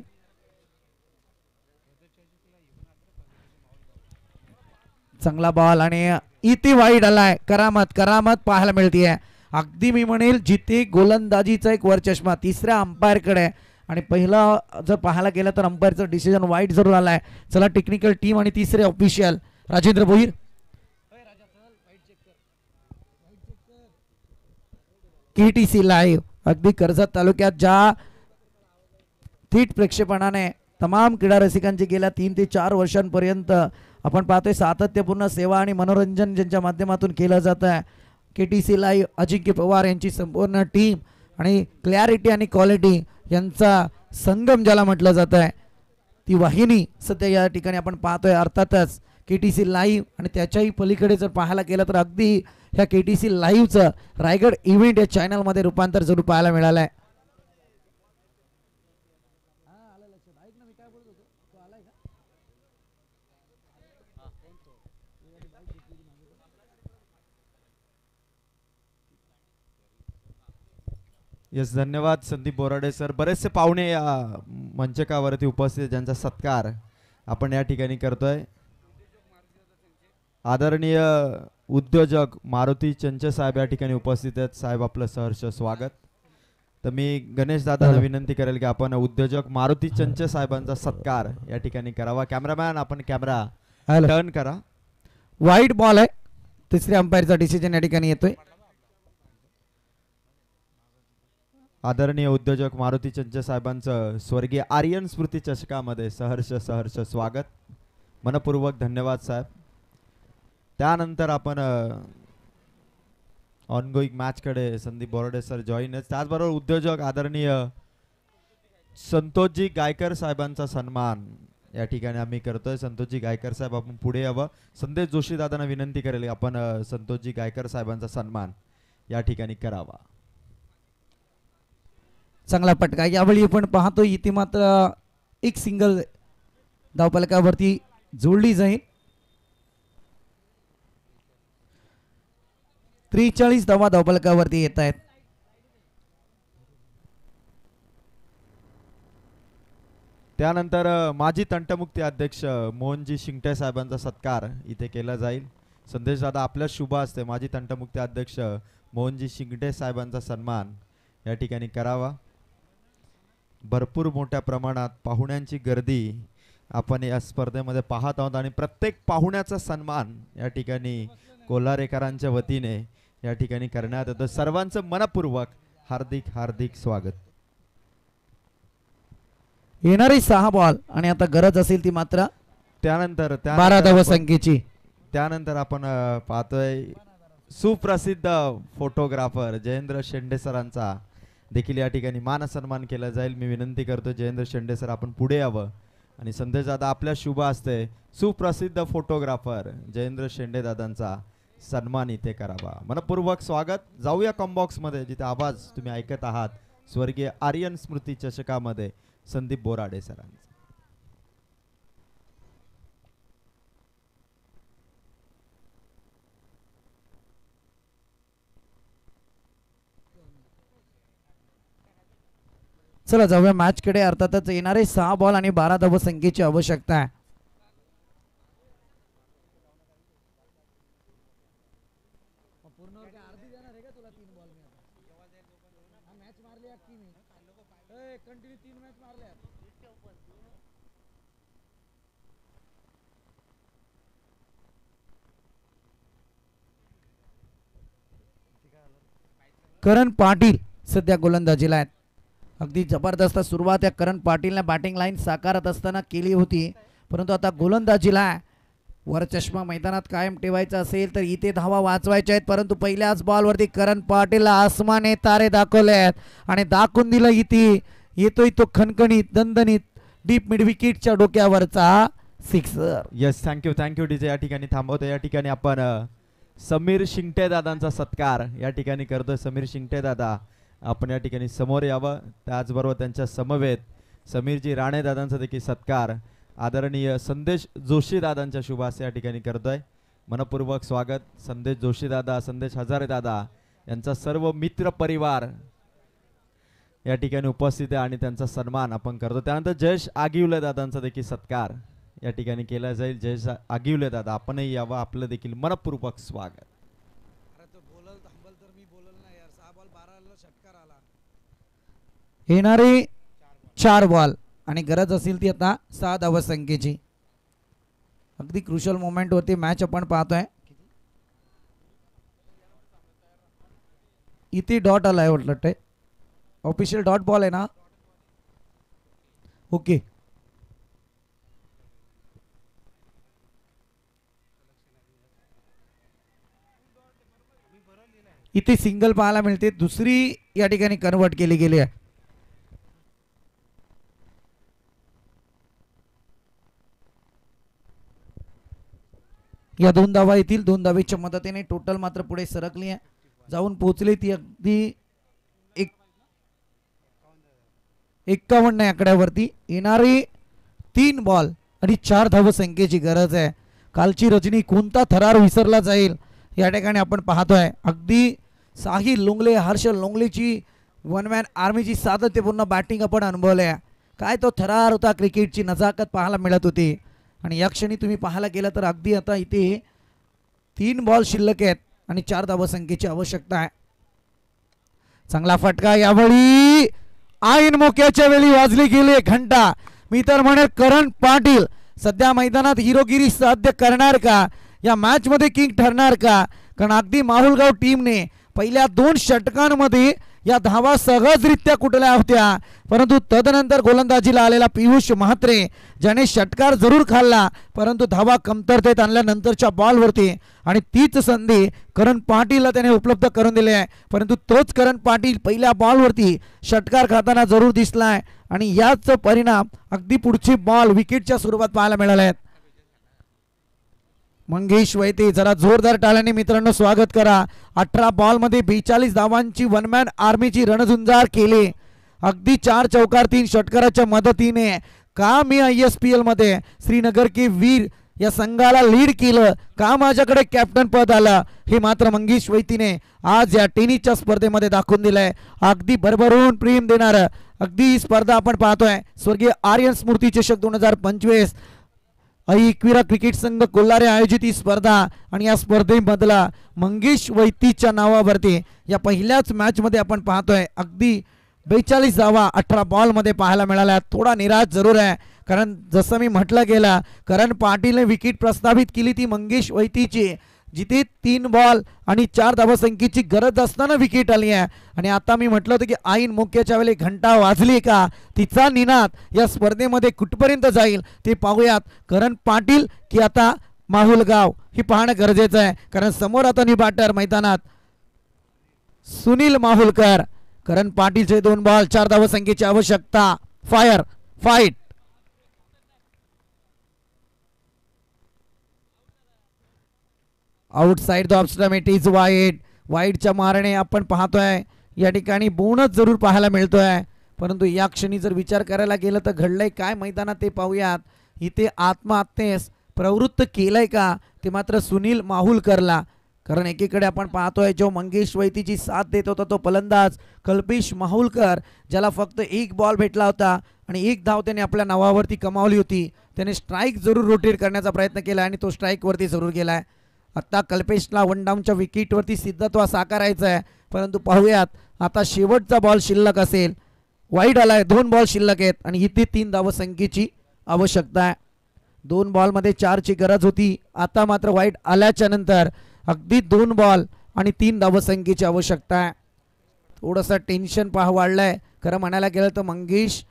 Speaker 3: चांगला बॉल आणि इथे वाईड आलाय. करामत करामत पाहायला मिळते. अगदी मी म्हणेल जिथे गोलंदाजीचा एक वरचष्मा तिसऱ्या अंपायरकडे आणि पहिला जर पाहायला गेलं तर अंपायरचं डिसिजन वाईट जरूर आलाय. चला टेक्निकल टीम आणि तिसरे official Rajendra Bhoir. KTC live अगदी कर्जत तालुक्यात ज्या थेट प्रक्षेपणाने तमाम क्रीडा रसिकांची गेल्या 3 ते 4 वर्षांपर्यंत आपण पाहतोय सातत्यपूर्ण सेवा आणि मनोरंजन ज्यांच्या माध्यमातून केलं जात आहे. KTC लाईव्ह अजिंक्य पवार यांची संपूर्ण टीम आणि क्लॅरिटी आणि क्वालिटी यांचा संगम ज्याला म्हटलं जात आहे, ती वाहिनी सध्या या ठिकाणी आपण पाहतोय. अर्थातच KTC लाईव्ह आणि त्याच्याही पलीकडे जर पाहायला गेलं तर अगदी ह्या KTC लाईव्हचं रायगड इव्हेंट या चॅनलमध्ये रूपांतर जरूर पाहायला मिळालं आहे.
Speaker 1: येस, धन्यवाद संदीप बोराडे सर. बरेचसे पाहुणे या मंचकावरती उपस्थित आहेत, ज्यांचा सत्कार आपण या ठिकाणी करतोय. आदरणीय उद्योजक मारुती चंचे साहेब या ठिकाणी उपस्थित आहेत. साहेब आपलं सहर्ष स्वागत. तर मी गणेश दादांना विनंती करेल की आपण उद्योजक मारुती चंचे साहेबांचा सत्कार या ठिकाणी करावा. कॅमेरामॅन आपण कॅमेरा टर्न करा.
Speaker 3: वाईट बॉल आहे. तिसऱ्या अंपायरचा डिसिजन या ठिकाणी येतोय.
Speaker 1: आदरणीय उद्योजक मारुती चंचे साहेबांचं स्वर्गीय आर्यन स्मृती चषकामध्ये सहर्ष सहर्ष स्वागत. मनपूर्वक धन्यवाद साहेब. त्यानंतर आपण ऑनगोईंग मॅचकडे संदीप बोराडे सर जॉईन आहेत. त्याचबरोबर उद्योजक आदरणीय संतोषजी गायकर साहेबांचा सन्मान या ठिकाणी आम्ही करतोय. संतोषजी गायकर साहेब आपण पुढे यावं. संदेश जोशी दादांना विनंती करेल आपण संतोषजी गायकर साहेबांचा सन्मान या ठिकाणी करावा.
Speaker 3: चांगला पटका. यावेळी आपण पाहतो इथे मात्र एक सिंगल धावफलकावरती जोडली जाईल. 43 धावा धावफलकावरती येत आहेत.
Speaker 1: त्यानंतर माजी तंटमुक्ती अध्यक्ष मोहनजी शिंगटे साहेबांचा सत्कार इथे केला जाईल. संदेश दादा आपल्या शुभ असते माजी तंटमुक्ती अध्यक्ष मोहनजी शिंगटे साहेबांचा सन्मान या ठिकाणी करावा. भरपूर मोठ्या प्रमाणात पाहुण्यांची गर्दी आपण या स्पर्धेमध्ये पाहत आहोत आणि प्रत्येक पाहुण्याचा सन्मान या ठिकाणी कोल्हारेकरांच्या वतीने या ठिकाणी करण्यात येतो. सर्वांचं मनपूर्वक हार्दिक हार्दिक स्वागत.
Speaker 3: येणारी 6 बॉल आणि आता गरज असेल ती मात्र
Speaker 1: त्यानंतर
Speaker 3: 12 धावसंख्येची.
Speaker 1: त्यानंतर आपण पाहतोय सुप्रसिद्ध फोटोग्राफर जयेंद्र शेंडे सरांचा देखील या ठिकाणी मान सन्मान केला जाईल. मी विनंती करतो जयेंद्र शेंडे सर आपण पुढे यावं आणि संदेश दादा आपल्या शुभ असते सुप्रसिद्ध फोटोग्राफर जयेंद्र शेंडे दादांचा सन्मान इथे करावा. मनपूर्वक स्वागत. जाऊया कॉम्बॉक्स मध्ये जिथे आवाज तुम्ही ऐकत आहात स्वर्गीय आर्यन स्मृती चषकामध्ये संदीप बोराडे सरांचा.
Speaker 3: चला जाऊया मॅच कडे. अर्थातच येणारे 6 बॉल आणि 12 धावसंख्येची आवश्यकता आहे. करण पाटील सध्या गोलंदाजीला आहेत. अगदी जबरदस्त सुरुवात या करण पाटीलने बॅटिंग लाईन साकारत असताना केली होती, परंतु आता गोलंदाजीला वर चष्मा मैदानात कायम ठेवायचा असेल तर इथे धावा वाचवायच्या आहेत. परंतु पहिल्याच बॉलवरती करण पाटीलला आसमाने तारे दाखवले आहेत आणि दाखवून दिलं इथे येतोय तो खणखणीत दणदणीत डीप मिड विकेटच्या डोक्यावरचा सिक्सर.
Speaker 1: Yes thank you DJ. या ठिकाणी थांबवतो. या ठिकाणी आपण समीर शिंगटे दादांचा सत्कार या ठिकाणी करतोय. समीर शिंगटे दादा आपण या ठिकाणी समोर यावं. त्याचबरोबर त्यांच्या समवेत समीरजी राणे दादांचा देखील सत्कार आदरणीय संदेश जोशी दादांच्या शुभास या ठिकाणी करतोय. मनपूर्वक स्वागत. संदेश जोशी दादा, संदेश हजारे दादा यांचा सर्व मित्र परिवार या ठिकाणी उपस्थित आहे आणि त्यांचा सन्मान आपण करतो. त्यानंतर जयेश आगिवले दादांचा देखील सत्कार या ठिकाणी केला जाईल. जयेश आगिवले दादा आपणही यावं. आपलं देखील मनपूर्वक स्वागत.
Speaker 3: येणारे 4 बॉल आणि गरज असेल ती आता 6 धावसंख्येची. अगदी क्रुशल मोमेंट होती मॅच आपण पाहतोय. इथे डॉट आलाय वाटतं. ऑफिशियल डॉट बॉल आहे ना. ओके इथे सिंगल पाहायला मिळते. दुसरी या ठिकाणी कन्वर्ट केली गेली आहे. या 2 धावा येतील. 2 धावेच्या मदतीने टोटल मात्र पुढे सरकली आहे. जाऊन पोहोचली ती अगदी 51 आकड्यावरती. येणारी 3 बॉल आणि 4 धावसंख्येची गरज आहे. कालची रजनी कोणता थरार विसरला जाईल या ठिकाणी आपण पाहतोय. अगदी साहिल लोंगले, हर्षल लोंगलेची वन मॅन आर्मीची सातत्यपूर्ण बॅटिंग आपण अनुभवले. काय तो थरार होता. क्रिकेटची नजाकत पाहायला मिळत होती. आणि या क्षणी तुम्ही पाहायला गेलं तर अगदी आता इथे 3 बॉल शिल्लक आहेत आणि 4 धावसंख्येची आवश्यकता आहे. चांगला फटका यावेळी ऐन मोक्याच्या वेळी वाजली गेली घंटा. मी तर म्हणेल करण पाटील सध्या मैदानात हिरोगिरी साध्य करणार का, या मॅच मध्ये किंग ठरणार का? कारण अगदी माहुलगाव टीमने पहिल्या 2 षटकांमध्ये या धावा सहजरित्या कुठल्या होत्या, परंतु तदनंतर गोलंदाजीला आलेला पियुष म्हात्रे ज्याने षटकार जरूर खाल्ला परंतु धावा कमतरतेत आणल्यानंतरच्या बॉलवरती आणि तीच संधी करण पाटीलला त्याने उपलब्ध करून दिली आहे. परंतु तोच करण पाटील पहिल्या बॉलवरती षटकार खाताना जरूर दिसलाय आणि याच परिणाम अगदी पुढची बॉल विकेटच्या स्वरूपात पाहायला मिळाले आहेत. मंगेश वैते जरा जोरदार टाळ्याने मित्रांनो स्वागत करा. 18 बॉल मध्ये 42 धावांची वनमॅन आर्मीची रणझुंजार केली. अगदी 4 चौकार 3 षटकाराच्या मदतीने का मी ISPL मध्ये श्रीनगर के वीर या संघाला लीड केलं का माझ्याकडे कॅप्टन पद आलं हे मात्र मंगेश वैतीने आज या टेनिसच्या स्पर्धेमध्ये दाखवून दिलंय. अगदी भरभरून प्रेम देणार अगदी ही स्पर्धा आपण पाहतोय. स्वर्गीय आर्यन स्मृती चषक 2025 एकविरा क्रिकेट संघ कोल्हारे आयोजित ही स्पर्धा आणि या स्पर्धेमधला मंगेश वैतीच्या नावावरती या पहिल्याच मॅच मध्ये आपण पाहतोय अगदी 42 धावा 18 बॉल मध्ये पाहायला मिळाल्या. थोडा निराश जरूर आहे कारण जसं मी म्हटलं गेलं करण पाटीलने विकेट प्रस्थापित केली ती मंगेश वैतीची, जिथे 3 बॉल आणि 4 धावसंख्येची गरज असताना विकेट आली आहे. आणि आता मी म्हटलं होतं की आईन मुख्याच्या वेळी घंटा वाजली का, तिचा निनाद या स्पर्धेमध्ये कुठपर्यंत जाईल ते पाहूयात. करण पाटील की आता माहुलगाव हे पाहणं गरजेचं आहे कारण समोर आता नी बॅटर मैदानात सुनील माहुलकर. करण पाटीलचे 2 बॉल 4 धावसंख्येची आवश्यकता. Fire fight outside the off stump, it is wide. वाईडच्या मारणे आपण पाहतोय या ठिकाणी बोनस जरूर पाहायला मिळतोय, परंतु या क्षणी जर विचार करायला गेलं तर घडलंय काय मैदानात ते पाहूयात. इथे आत्महत्येस प्रवृत्त केलंय का ते मात्र सुनील माहुलकरला. कारण एकीकडे आपण पाहतोय जो मंगेश वैतीची साथ देत होता तो फलंदाज कल्पेश माहुलकर, ज्याला फक्त 1 बॉल भेटला होता आणि 1 धाव त्याने आपल्या नावावरती कमावली होती. त्याने स्ट्राईक जरूर रोटेट करण्याचा प्रयत्न केला आणि तो स्ट्राईकवरती जरूर गेलाय. आता कल्पेशला 1 डाऊनच्या विकेटवरती सिद्धत्व साकारायचं आहे, परंतु पाहूयात आता शेवटचा बॉल शिल्लक असेल. वाईड आलाय, 2 बॉल शिल्लक आहेत आणि इथे 3 धावसंख्येची आवश्यकता आहे. 2 बॉलमध्ये 4 ची गरज होती. आता मात्र वाईड आल्याच्या नंतर अगदी 2 बॉल आणि 3 धावसंख्येची आवश्यकता आहे. थोडंसं टेन्शन वाढलंय. खरं म्हणायला गेलं तर मंगेश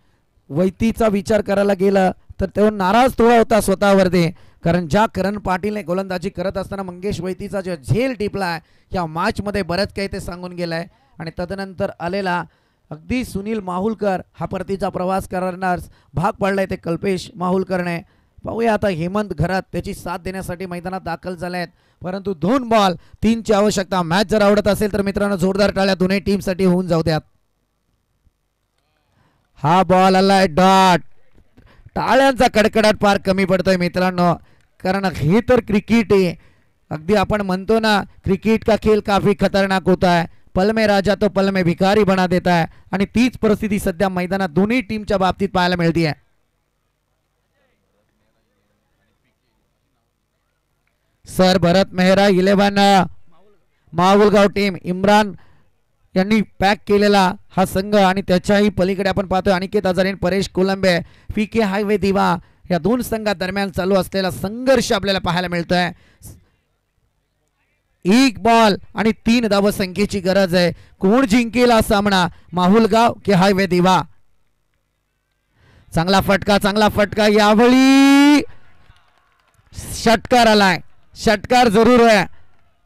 Speaker 3: वैतीचा विचार करायला गेलं तर तो नाराज थोडा होता स्वतःवरती, कारण ज्या करण पाटीलने गोलंदाजी करत असताना मंगेश वैतीचा जो झेल टिपलाय या मॅचमध्ये बरंच काही ते सांगून गेलाय. आणि तदनंतर आलेला अगदी सुनील माहुलकर हा परतीचा प्रवास करणार भाग पडलाय ते कल्पेश माहुलकरने. पाहूया आता हेमंत घरात त्याची साथ देण्यासाठी मैदानात दाखल झाले आहेत, परंतु 2 बॉल 3 ची आवश्यकता. मॅच जर आवडत असेल तर मित्रांनो जोरदार टाळ्या दोन्ही टीमसाठी होऊन जाऊ द्यात. हा बॉल आलाय डॉट. टाळ्यांचा कडकडाट फार कमी पडतोय मित्रांनो, कारण हे तर क्रिकेट आहे. अगदी आपण म्हणतो ना क्रिकेट का खेल काफी खतरनाक होता है, पल में राजा तो पल में भिखारी बना देता है. आणि तीच परिस्थिती सध्या मैदानात दोन्ही टीमच्या बाबतीत पाहायला मिळते आहे. सर भरत मेहरा 11 माहुलगाव टीम इम्रान यांनी पॅक केलेला हा संघ आणि त्याच्याही पलीकडे आपण पाहतोय अनिकेत आजारे परेश कोलंबे पीके हायवे दिवा या 2 संघादरम्यान चालू असलेला संघर्ष आपल्याला पाहायला मिळतोय. 1 बॉल आणि 3 धावसंख्येची गरज आहे. कोण जिंकेल हा सामना, माहुलगाव की हायवे दिवा. चांगला फटका यावेळी षटकार आलाय. षटकार जरूर आहे.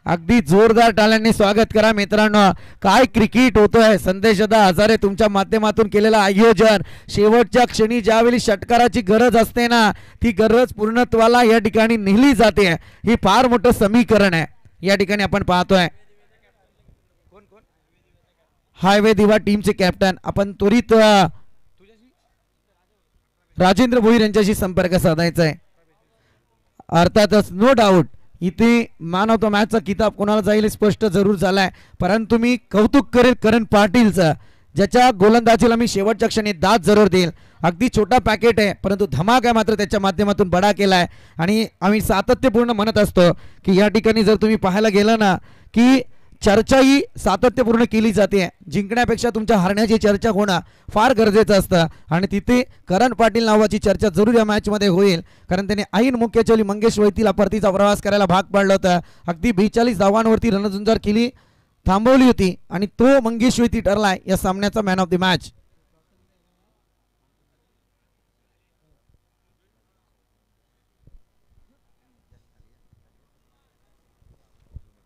Speaker 3: अगदी जोरदार टाळ्यांनी स्वागत करा मित्रांनो. काय क्रिकेट होतोय. संदेशदा हजारे तुमच्या माध्यमातून केलेलं आयोजन. शेवटच्या क्षणी ज्यावेळी षटकाराची गरज असते ना ती गरज पूर्णत्वाला या ठिकाणी नेली जाते. ही फार मोठं समीकरण आहे या ठिकाणी आपण पाहतोय. हायवे दिवा टीमचे कॅप्टन आपण त्वरित राजेंद्र भोईर यांच्याशी संपर्क साधायचा आहे. अर्थातच नो डाऊट इथे मॅन ऑफ द मॅचचा किताब कोणाला जाईल स्पष्ट जरूर झालाय, परंतु मी कौतुक करेल करण पाटीलचं, ज्याच्या गोलंदाजीला मी शेवटच्या क्षणी दाद जरूर देईल. अगदी छोटा पॅकेट आहे परंतु धमाका आहे मात्र त्याच्या माध्यमातून बडा केलाय. आणि आम्ही सातत्यपूर्ण म्हणत असतो की या ठिकाणी जर तुम्ही पाहायला गेलं ना की चर्चा ही सातत्यपूर्ण केली जाते. जिंकण्यापेक्षा तुमच्या हरण्याची चर्चा होणं फार गरजेचं असतं आणि तिथे करण पाटील नावाची चर्चा जरूर या मॅचमध्ये होईल, कारण त्याने ऐन मुख्यचली मंगेश वैतीला परतीचा प्रवास करायला भाग पाडलं होतं. अगदी 42 धावांवरती रणझुंजार केली थांबवली होती आणि तो मंगेश वैती ठरलाय या सामन्याचा मॅन ऑफ द मॅच.